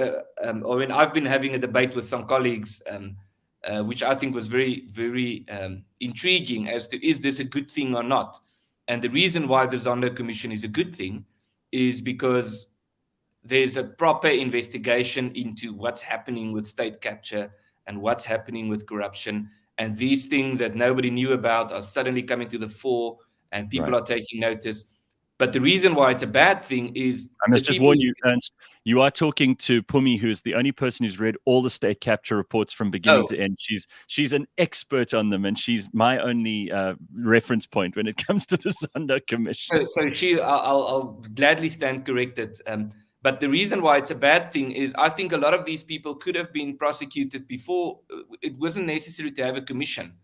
I've been having a debate with some colleagues, which I think was very, very intriguing as to, is this a good thing or not? And the reason why the Zondo Commission is a good thing is because there's a proper investigation into what's happening with state capture and what's happening with corruption. And these things that nobody knew about are suddenly coming to the fore, and people are taking notice. But the reason why it's a bad thing is... I must just warn you, Ernst, you are talking to Pumi, who is the only person who's read all the state capture reports from beginning to end. She's an expert on them, and she's my only reference point when it comes to the Zondo Commission. So I'll gladly stand corrected. But the reason why it's a bad thing is I think a lot of these people could have been prosecuted before. It wasn't necessary to have a commission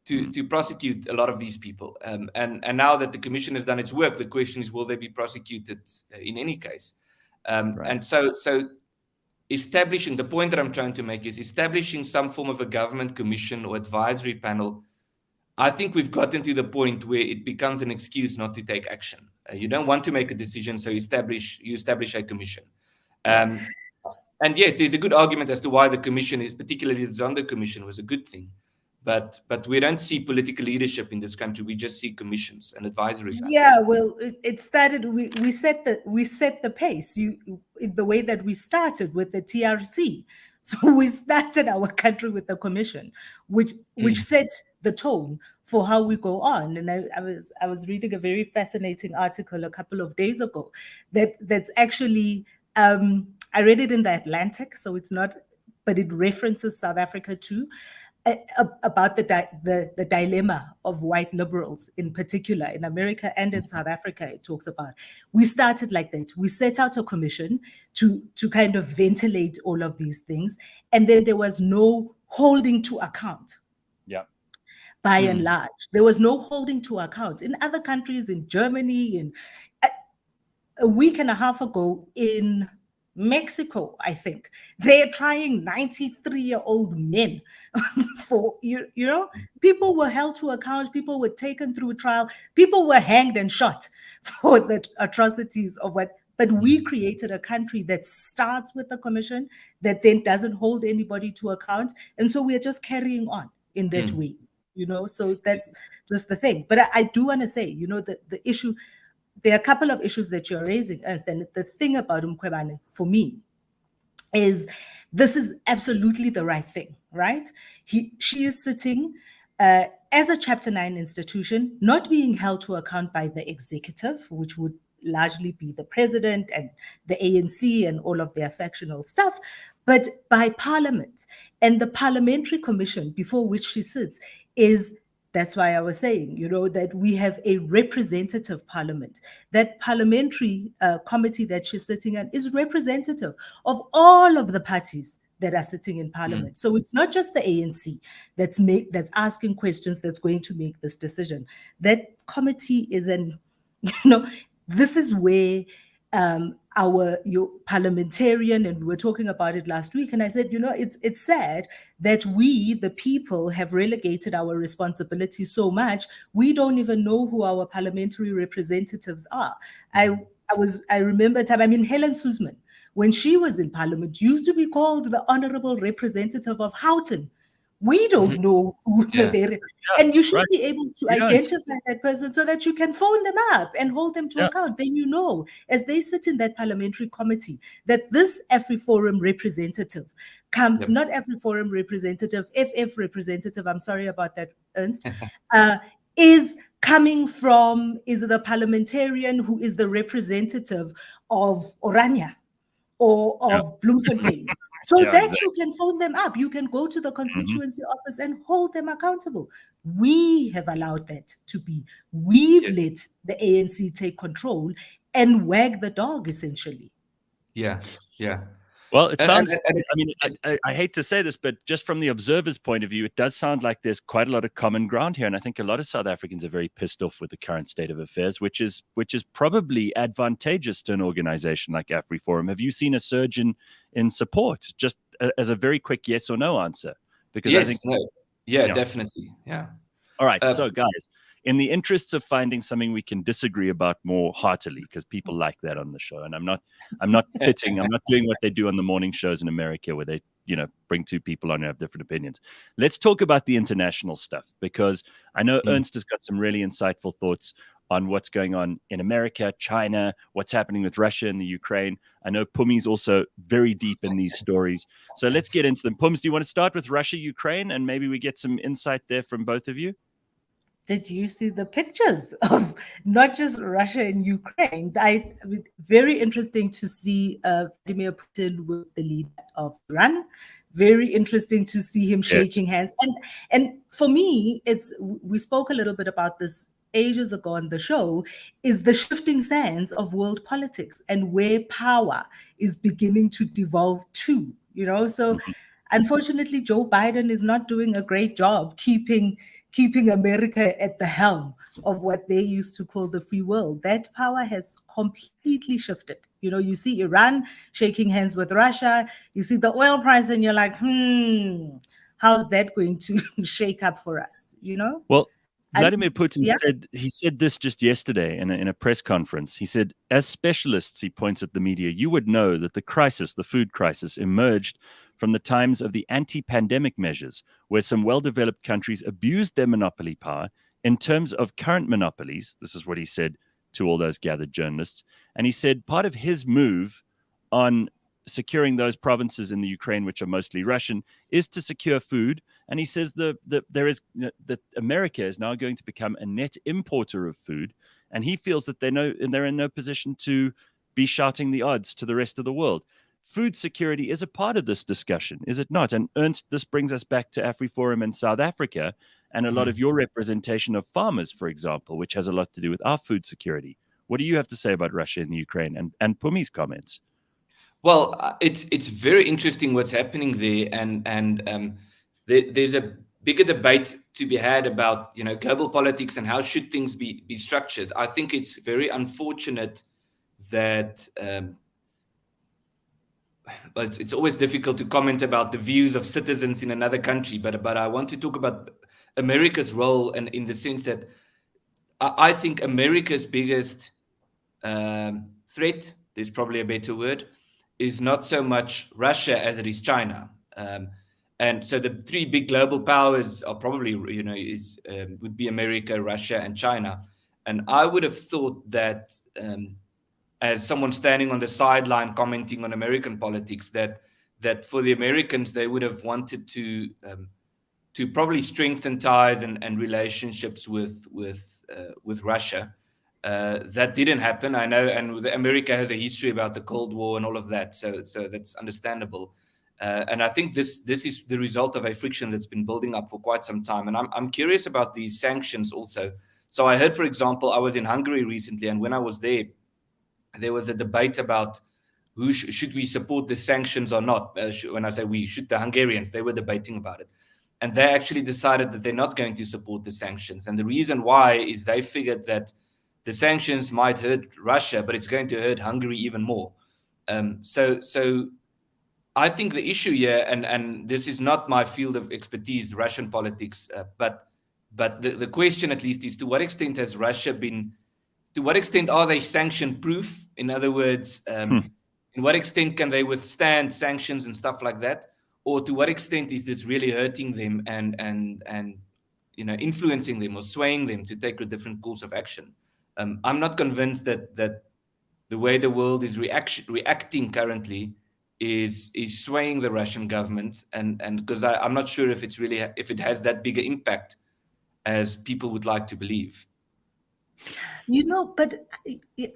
to prosecute a lot of these people. And now that the commission has done its work, the question is, will they be prosecuted in any case? And so establishing, the point that I'm trying to make is establishing some form of a government commission or advisory panel. I think we've gotten to the point where it becomes an excuse not to take action. You don't want to make a decision, so you establish a commission. And yes, there's a good argument as to why the commission is, particularly the Zondo Commission, was a good thing. But we don't see political leadership in this country. We just see commissions and advisory panels. Yeah, well, it started. We set the pace. The way that we started with the TRC. So we started our country with the commission, which set the tone for how we go on. And I was reading a very fascinating article a couple of days ago that's actually I read it in the Atlantic, so it's not, but it references South Africa too. About the dilemma of white liberals in particular in America and in South Africa. It talks about, we started like that. We set out a commission to kind of ventilate all of these things, and then there was no holding to account. Yeah. By and large, there was no holding to account. In other countries, in Germany, and a week and a half ago in Mexico, I think they're trying 93-year-old men for, you know, people were held to account, people were taken through trial, people were hanged and shot for the atrocities of what, but we created a country that starts with the commission that then doesn't hold anybody to account. And so we're just carrying on in that way, you know, so that's just the thing. But I do want to say, you know, that the issue, there are a couple of issues that you're raising, Ernst, and the thing about Mkhwebane for me is this is absolutely the right thing, right? She is sitting as a Chapter 9 institution, not being held to account by the executive, which would largely be the president and the ANC and all of their factional stuff, but by Parliament. And the Parliamentary Commission before which she sits is, that's why I was saying, you know, that we have a representative parliament. That parliamentary committee that she's sitting on is representative of all of the parties that are sitting in parliament. So it's not just the ANC that's asking questions that's going to make this decision. That committee is you know, this is where your parliamentarian, and we were talking about it last week, and I said, you know, it's sad that we, the people, have relegated our responsibility so much, we don't even know who our parliamentary representatives are. I remember a time, I mean, Helen Suzman, when she was in parliament, used to be called the honorable representative of Houghton. We don't know who the various, and you should be able to identify that person so that you can phone them up and hold them to account. Then you know, as they sit in that parliamentary committee, that this AfriForum representative comes, not AfriForum representative, FF representative, I'm sorry about that, Ernst, is coming from, is the parliamentarian who is the representative of Orania or of Bloemfontein. So that you can phone them up. You can go to the constituency office and hold them accountable. We have allowed that to be. We've let the ANC take control and wag the dog, essentially. Yeah. Well, it sounds, I mean, I hate to say this, but just from the observer's point of view, it does sound like there's quite a lot of common ground here. And I think a lot of South Africans are very pissed off with the current state of affairs, which is probably advantageous to an organization like AfriForum. Have you seen a surge in support? Just as a very quick yes or no answer. Because I think, definitely. Yeah. All right. So guys, in the interests of finding something we can disagree about more heartily, because people like that on the show, and I'm not pitting, I'm not doing what they do on the morning shows in America where they, you know, bring two people on who have different opinions. Let's talk about the international stuff, because I know Ernst has got some really insightful thoughts on what's going on in America, China, what's happening with Russia and the Ukraine. I know Pumi's also very deep in these stories. So let's get into them. Pums, do you want to start with Russia, Ukraine, and maybe we get some insight there from both of you? Did you see the pictures of not just Russia and Ukraine? Very interesting to see Vladimir Putin with the leader of Iran. Very interesting to see him shaking hands. And for me, we spoke a little bit about this ages ago on the show, is the shifting sands of world politics and where power is beginning to devolve to, you know? So unfortunately, Joe Biden is not doing a great job keeping America at the helm of what they used to call the free world. That power has completely shifted. You know, you see Iran shaking hands with Russia, you see the oil price, and you're like, how's that going to shake up for us, you know? Well, Vladimir Putin yeah. said this just yesterday in a press conference. He said, as specialists, he points at the media, you would know that the food crisis, emerged from the times of the anti-pandemic measures, where some well-developed countries abused their monopoly power. In terms of current monopolies, this is what he said to all those gathered journalists. And he said part of his move on securing those provinces in the Ukraine, which are mostly Russian, is to secure food. And he says that America is now going to become a net importer of food, and he feels that they're in no position to be shouting the odds to the rest of the world. Food security is a part of this discussion, is it not? And Ernst, this brings us back to AfriForum in South Africa and a lot of your representation of farmers, for example, which has a lot to do with our food security. What do you have to say about Russia and the Ukraine and Pumi's comments? Well, it's very interesting what's happening there, and there's a bigger debate to be had about global politics and how should things be structured. I think it's very unfortunate that it's always difficult to comment about the views of citizens in another country, but I want to talk about America's role, and in the sense that I think America's biggest threat, there's probably a better word, is not so much Russia as it is China. And so the three big global powers are probably, would be America, Russia, and China. And I would have thought that as someone standing on the sideline commenting on American politics, that for the Americans, they would have wanted to probably strengthen ties and relationships with Russia. That didn't happen, I know, and America has a history about the Cold War and all of that, so that's understandable. And I think this is the result of a friction that's been building up for quite some time. And I'm curious about these sanctions also. So I heard, for example, I was in Hungary recently, and when I was there was a debate about who should we support the sanctions or not. When I say we, should the Hungarians, they were debating about it. And they actually decided that they're not going to support the sanctions. And the reason why is they figured that the sanctions might hurt Russia, but it's going to hurt Hungary even more. So I think the issue here, and this is not my field of expertise, Russian politics, but the question at least is, to what extent has Russia been, to what extent are they sanction proof? In other words, in what extent can they withstand sanctions and stuff like that? Or to what extent is this really hurting them and influencing them or swaying them to take a different course of action? I'm not convinced that the way the world is reacting currently is swaying the Russian government, and because I'm not sure if it has that bigger impact as people would like to believe. But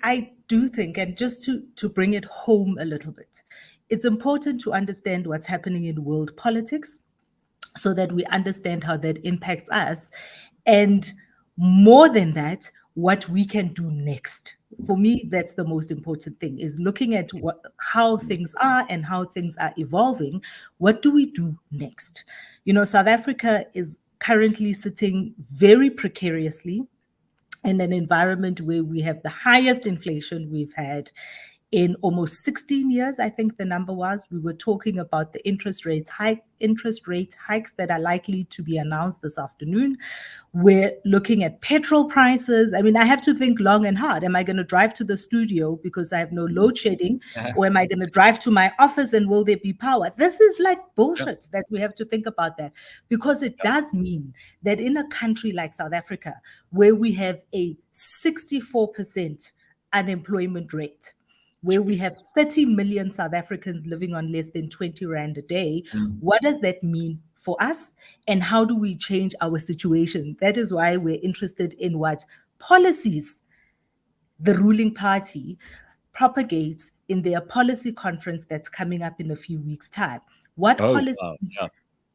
I do think, and just to bring it home a little bit, it's important to understand what's happening in world politics so that we understand how that impacts us, and more than that, what we can do next. For me, that's the most important thing, is looking at how things are and how things are evolving. What do we do next? South Africa is currently sitting very precariously in an environment where we have the highest inflation we've had in almost 16 years, I think the number was. We were talking about the interest rate hikes that are likely to be announced this afternoon. We're looking at petrol prices. I mean, I have to think long and hard. Am I going to drive to the studio because I have no load shedding? Or am I going to drive to my office and will there be power? This is like bullshit that we have to think about that, because it does mean that in a country like South Africa, where we have a 64% unemployment rate, where we have 30 million South Africans living on less than 20 Rand a day, what does that mean for us? And how do we change our situation? That is why we're interested in what policies the ruling party propagates in their policy conference that's coming up in a few weeks' time. What policies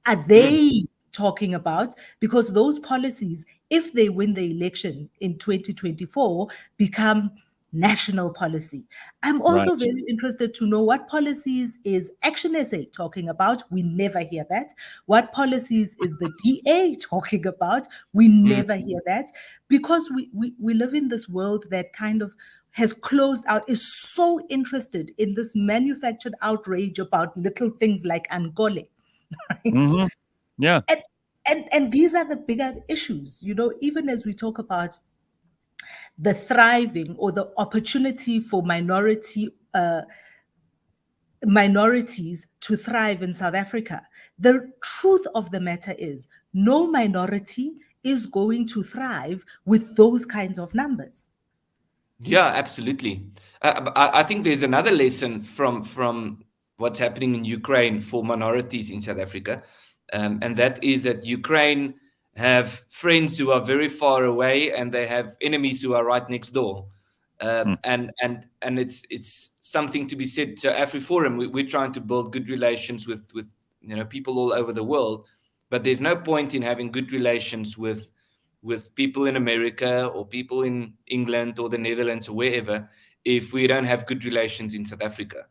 are they talking about? Because those policies, if they win the election in 2024, become national policy. I'm also very interested to know what policies is Action SA talking about. We never hear that. What policies is the DA talking about? We never hear that, because we live in this world that kind of has closed out, is so interested in this manufactured outrage about little things like Angole. Right? Yeah. And these are the bigger issues, even as we talk about the thriving or the opportunity for minorities to thrive in South Africa. The truth of the matter is no minority is going to thrive with those kinds of numbers. Yeah, absolutely. I think there's another lesson from what's happening in Ukraine for minorities in South Africa, and that is that Ukraine have friends who are very far away, and they have enemies who are right next door. And it's something to be said to AfriForum. We're trying to build good relations with people all over the world, but there's no point in having good relations with people in America or people in England or the Netherlands or wherever if we don't have good relations in South Africa.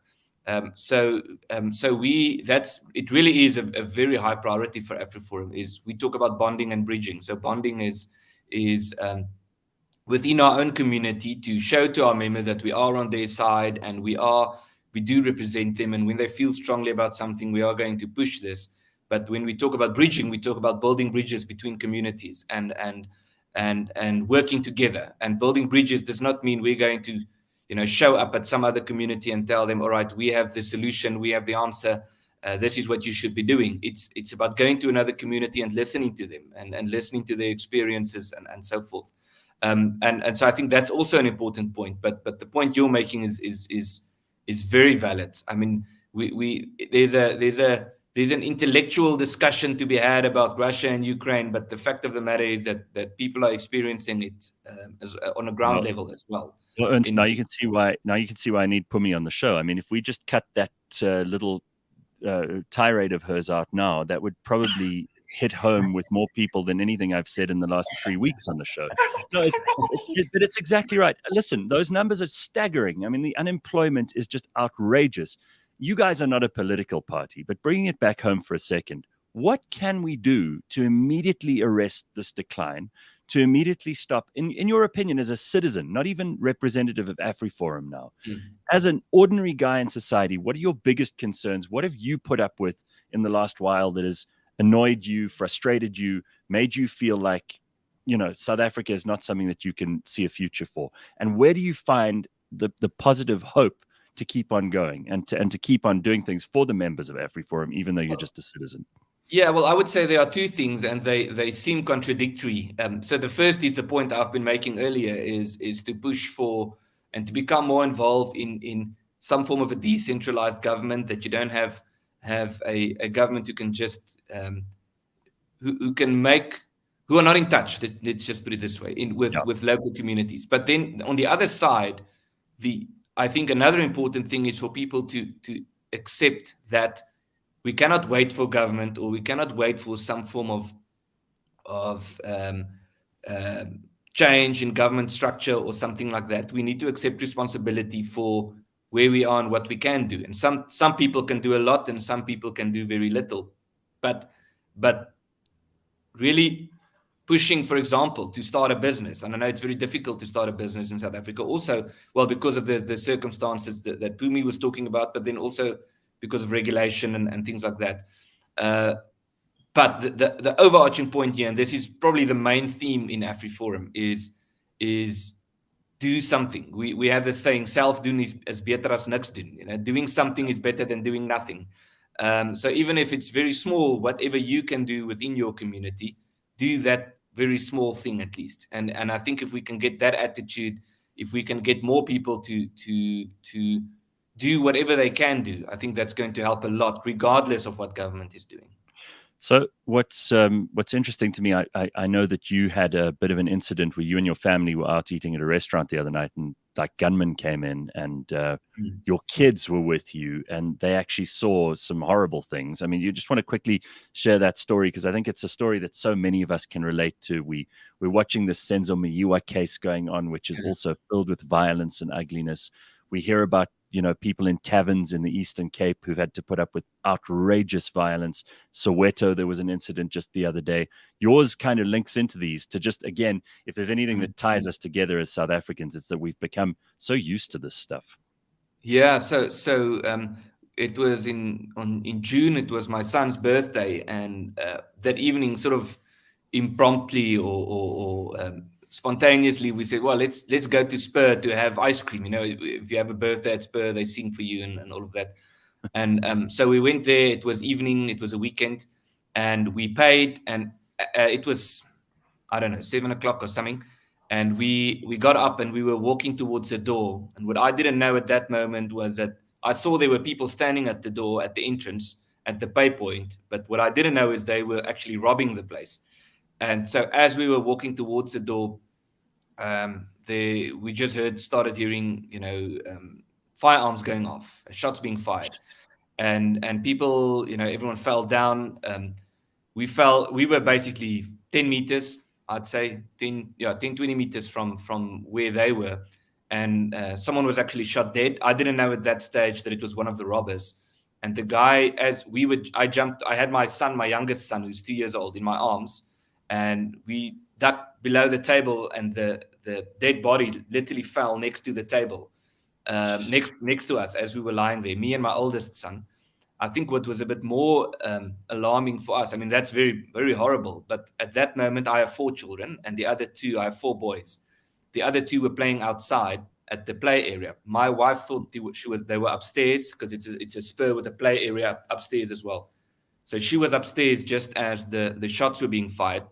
So it really is a very high priority for AfriForum. Is we talk about bonding and bridging. So bonding is within our own community to show to our members that we are on their side and we do represent them. And when they feel strongly about something, we are going to push this. But when we talk about bridging, we talk about building bridges between communities and working together. And building bridges does not mean we're going to, show up at some other community and tell them, all right, we have the solution, we have the answer. This is what you should be doing. It's about going to another community and listening to them and listening to their experiences and so forth. And so I think that's also an important point. But the point you're making is very valid. I mean, there's an intellectual discussion to be had about Russia and Ukraine, but the fact of the matter is that people are experiencing it on a ground level as well. Well, Ernst, now you can see why I need Pumi on the show. I mean, if we just cut that little tirade of hers out now, that would probably hit home with more people than anything I've said in the last 3 weeks on the show. No, but it's exactly right. Listen, those numbers are staggering. I mean, the unemployment is just outrageous. You guys are not a political party, but bringing it back home for a second, what can we do to immediately arrest this decline, to immediately stop, in your opinion, as a citizen, not even representative of AfriForum now, as an ordinary guy in society, what are your biggest concerns? What have you put up with in the last while that has annoyed you, frustrated you, made you feel like, South Africa is not something that you can see a future for? And where do you find the positive hope to keep on going and to keep on doing things for the members of AfriForum, even though you're just a citizen? Yeah, well, I would say there are two things, and they seem contradictory. So the first is the point I've been making earlier, is to push for and to become more involved in some form of a decentralized government, that you don't have a government who can just who are not in touch. Let's just put it this way, with local communities. But then on the other side, I think another important thing is for people to accept that we cannot wait for government, or we cannot wait for some form of change in government structure or something like that. We need to accept responsibility for where we are and what we can do. And some people can do a lot, and some people can do very little. But really pushing, for example, to start a business. And I know it's very difficult to start a business in South Africa also, well, because of the circumstances that Pumi was talking about, but then also because of regulation and things like that. But the overarching point here, and this is probably the main theme in AfriForum, is do something. We have this saying, self-doen is beter as niks doen. Doing something is better than doing nothing. So even if it's very small, whatever you can do within your community, do that very small thing at least. And I think if we can get that attitude, if we can get more people to do whatever they can do, I think that's going to help a lot, regardless of what government is doing. So what's interesting to me, I know that you had a bit of an incident where you and your family were out eating at a restaurant the other night, and like gunmen came in, and your kids were with you, and they actually saw some horrible things. I mean, you just want to quickly share that story, because I think it's a story that so many of us can relate to. We're watching this Senzo Miyiwa case going on, which is also filled with violence and ugliness. We hear about people in taverns in the Eastern Cape who've had to put up with outrageous violence. Soweto, there was an incident just the other day. Yours kind of links into these to just, again, if there's anything that ties us together as South Africans, it's that we've become so used to this stuff. Yeah. So it was in June. It was my son's birthday, and that evening, sort of impromptu or spontaneously, we said, well, let's go to Spur to have ice cream. You know, if you have a birthday at Spur, they sing for you and all of that. And so we went there. It was evening. It was a weekend, and we paid. And it was, I don't know, 7 o'clock or something. And we got up and we were walking towards the door. And what I didn't know at that moment was that I saw there were people standing at the door at the entrance at the pay point. But what I didn't know is they were actually robbing the place. And so as we were walking towards the door, we just started hearing, firearms going off, shots being fired, and people, everyone fell down. We were basically 10 meters, I'd say 10, 20 meters from where they were. And someone was actually shot dead. I didn't know at that stage that it was one of the robbers. And the guy, I jumped, I had my youngest son, who's 2 years old, in my arms. And we ducked below the table, and the dead body literally fell next to the table, next to us as we were lying there, me and my oldest son. I think what was a bit more alarming for us, I mean, that's very, very horrible. But at that moment, I have 4 children, and the other 2, I have 4 boys. The other 2 were playing outside at the play area. My wife thought they were upstairs, because it's a Spur with a play area upstairs as well. So she was upstairs just as the shots were being fired.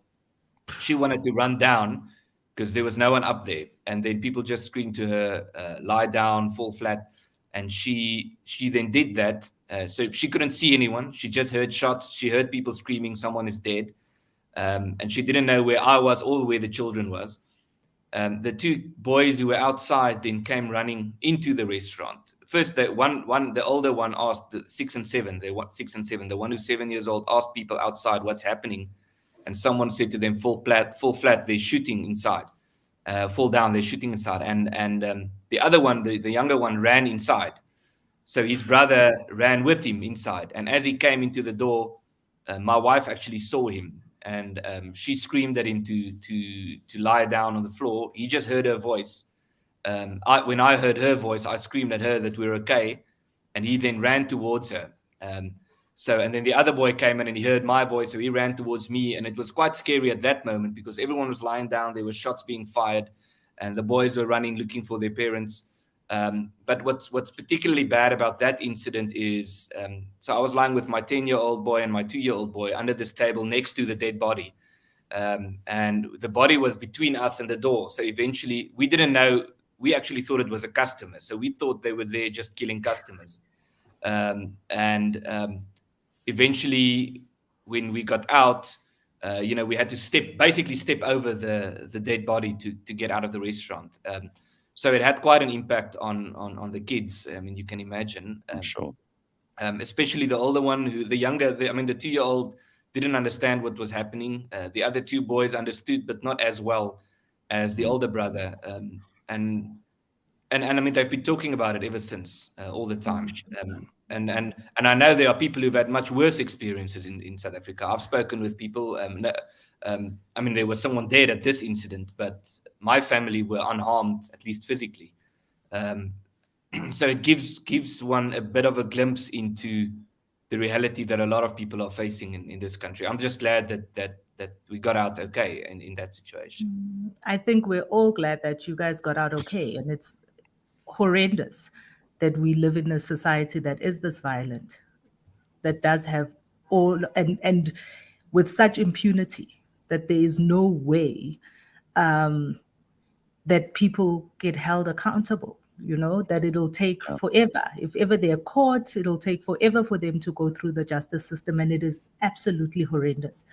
She wanted to run down because there was no one up there. And then people just screamed to her, lie down, fall flat. And she then did that. So she couldn't see anyone. She just heard shots. She heard people screaming, someone is dead. And she didn't know where I was or where the children was. The 2 boys who were outside then came running into the restaurant. First, the older one asked the 6 and 7. They want 6 and 7. The one who's 7 years old asked people outside what's happening. And someone said to them, fall flat, they're shooting inside. Fall down, they're shooting inside. And the other one, the younger one, ran inside. So his brother ran with him inside. And as he came into the door, my wife actually saw him. And she screamed at him to lie down on the floor. He just heard her voice. When I heard her voice, I screamed at her that we're okay. And he then ran towards her. And then the other boy came in and he heard my voice, so he ran towards me. And it was quite scary at that moment because everyone was lying down. There were shots being fired and the boys were running, looking for their parents. But what's particularly bad about that incident is, so I was lying with my 10-year-old boy and my 2-year-old boy under this table next to the dead body. And the body was between us and the door. So eventually we didn't know, we actually thought it was a customer. So we thought they were there just killing customers. Eventually, when we got out, we had to step over the dead body to get out of the restaurant. So it had quite an impact on the kids. I mean, you can imagine. Sure. Especially the older one, the 2-year-old didn't understand what was happening. The other 2 boys understood, but not as well as the older brother. And I mean, they've been talking about it ever since, all the time. And I know there are people who've had much worse experiences in South Africa. I've spoken with people. I mean, there was someone dead at this incident, but my family were unharmed, at least physically. So it gives one a bit of a glimpse into the reality that a lot of people are facing in this country. I'm just glad that we got out okay in that situation. I think we're all glad that you guys got out okay, and it's horrendous that we live in a society that is this violent, that does have all and with such impunity that there is no way that people get held accountable, that it'll take forever. If ever they're caught, it'll take forever for them to go through the justice system, and it is absolutely horrendous.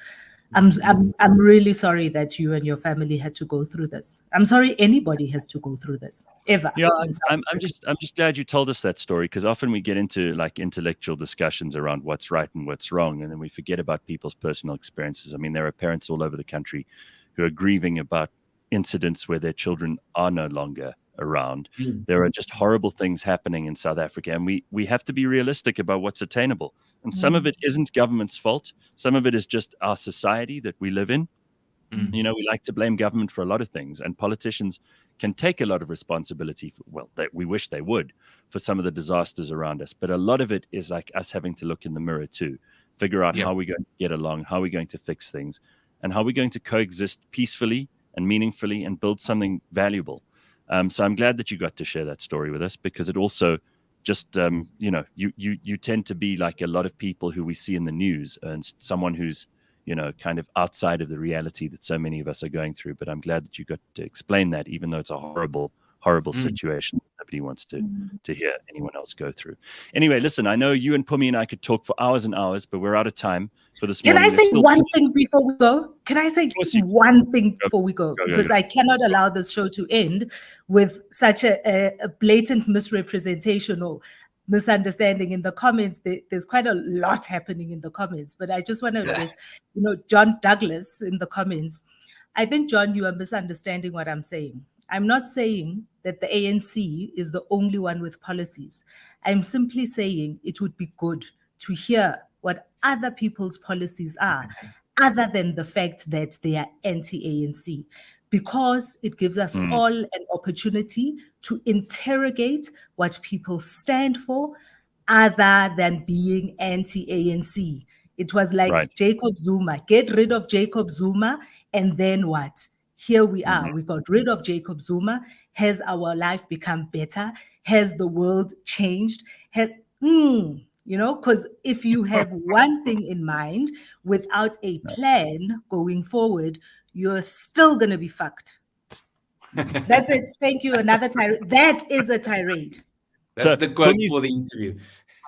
I'm really sorry that you and your family had to go through this. I'm sorry anybody has to go through this ever. Yeah, I'm just glad you told us that story, because often we get into like intellectual discussions around what's right and what's wrong, and then we forget about people's personal experiences. I mean, there are parents all over the country who are grieving about incidents where their children are no longer around. There are just horrible things happening in South Africa, and we have to be realistic about what's attainable. And some of it isn't government's fault. Some of it is just our society that we live in. You know, we like to blame government for a lot of things, and politicians can take a lot of responsibility for, well, that we wish they would, for some of the disasters around us. But a lot of it is like us having to look in the mirror too, figure out how we're going to get along, how we're going to fix things, and how we're going to coexist peacefully and meaningfully and build something valuable. So I'm glad that you got to share that story with us, because it also just, you know, you tend to be like a lot of people who we see in the news, and someone who's, you know, kind of outside of the reality that so many of us are going through. But I'm glad that you got to explain that, even though it's a horrible situation. Nobody wants to hear anyone else go through. Anyway, listen, I know you and Pumi and I could talk for hours and hours, but we're out of time for this morning. Can I say one thing before we go? Can I say one thing before we go? Because I cannot allow this show to end with such a blatant misrepresentation or misunderstanding in the comments. There's quite a lot happening in the comments, but I just want to address, you know, John Douglas in the comments. I think, John, you are misunderstanding what I'm saying. I'm not saying that the ANC is the only one with policies. I'm simply saying it would be good to hear what other people's policies are, other than the fact that they are anti-ANC, because it gives us all an opportunity to interrogate what people stand for, other than being anti-ANC. It was like Jacob Zuma, get rid of Jacob Zuma, and then what? Here we are. We got rid of Jacob Zuma. Has our life become better? Has the world changed? You know, because if you have one thing in mind without a plan going forward, you're still going to be fucked. That's it. Thank you. Another tirade. That is a tirade. That's the quote for the interview.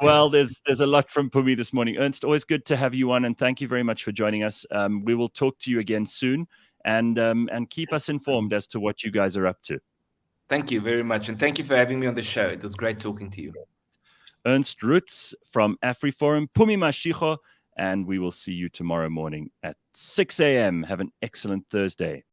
Well, there's a lot from Pumi this morning. Ernst, always good to have you on, and thank you very much for joining us. We will talk to you again soon, and keep us informed as to what you guys are up to. Thank you very much, and thank you for having me on the show. It was great talking to you. Ernst Rutz from AfriForum, Pumi Mashiko, and we will see you tomorrow morning at 6 a.m. Have an excellent Thursday.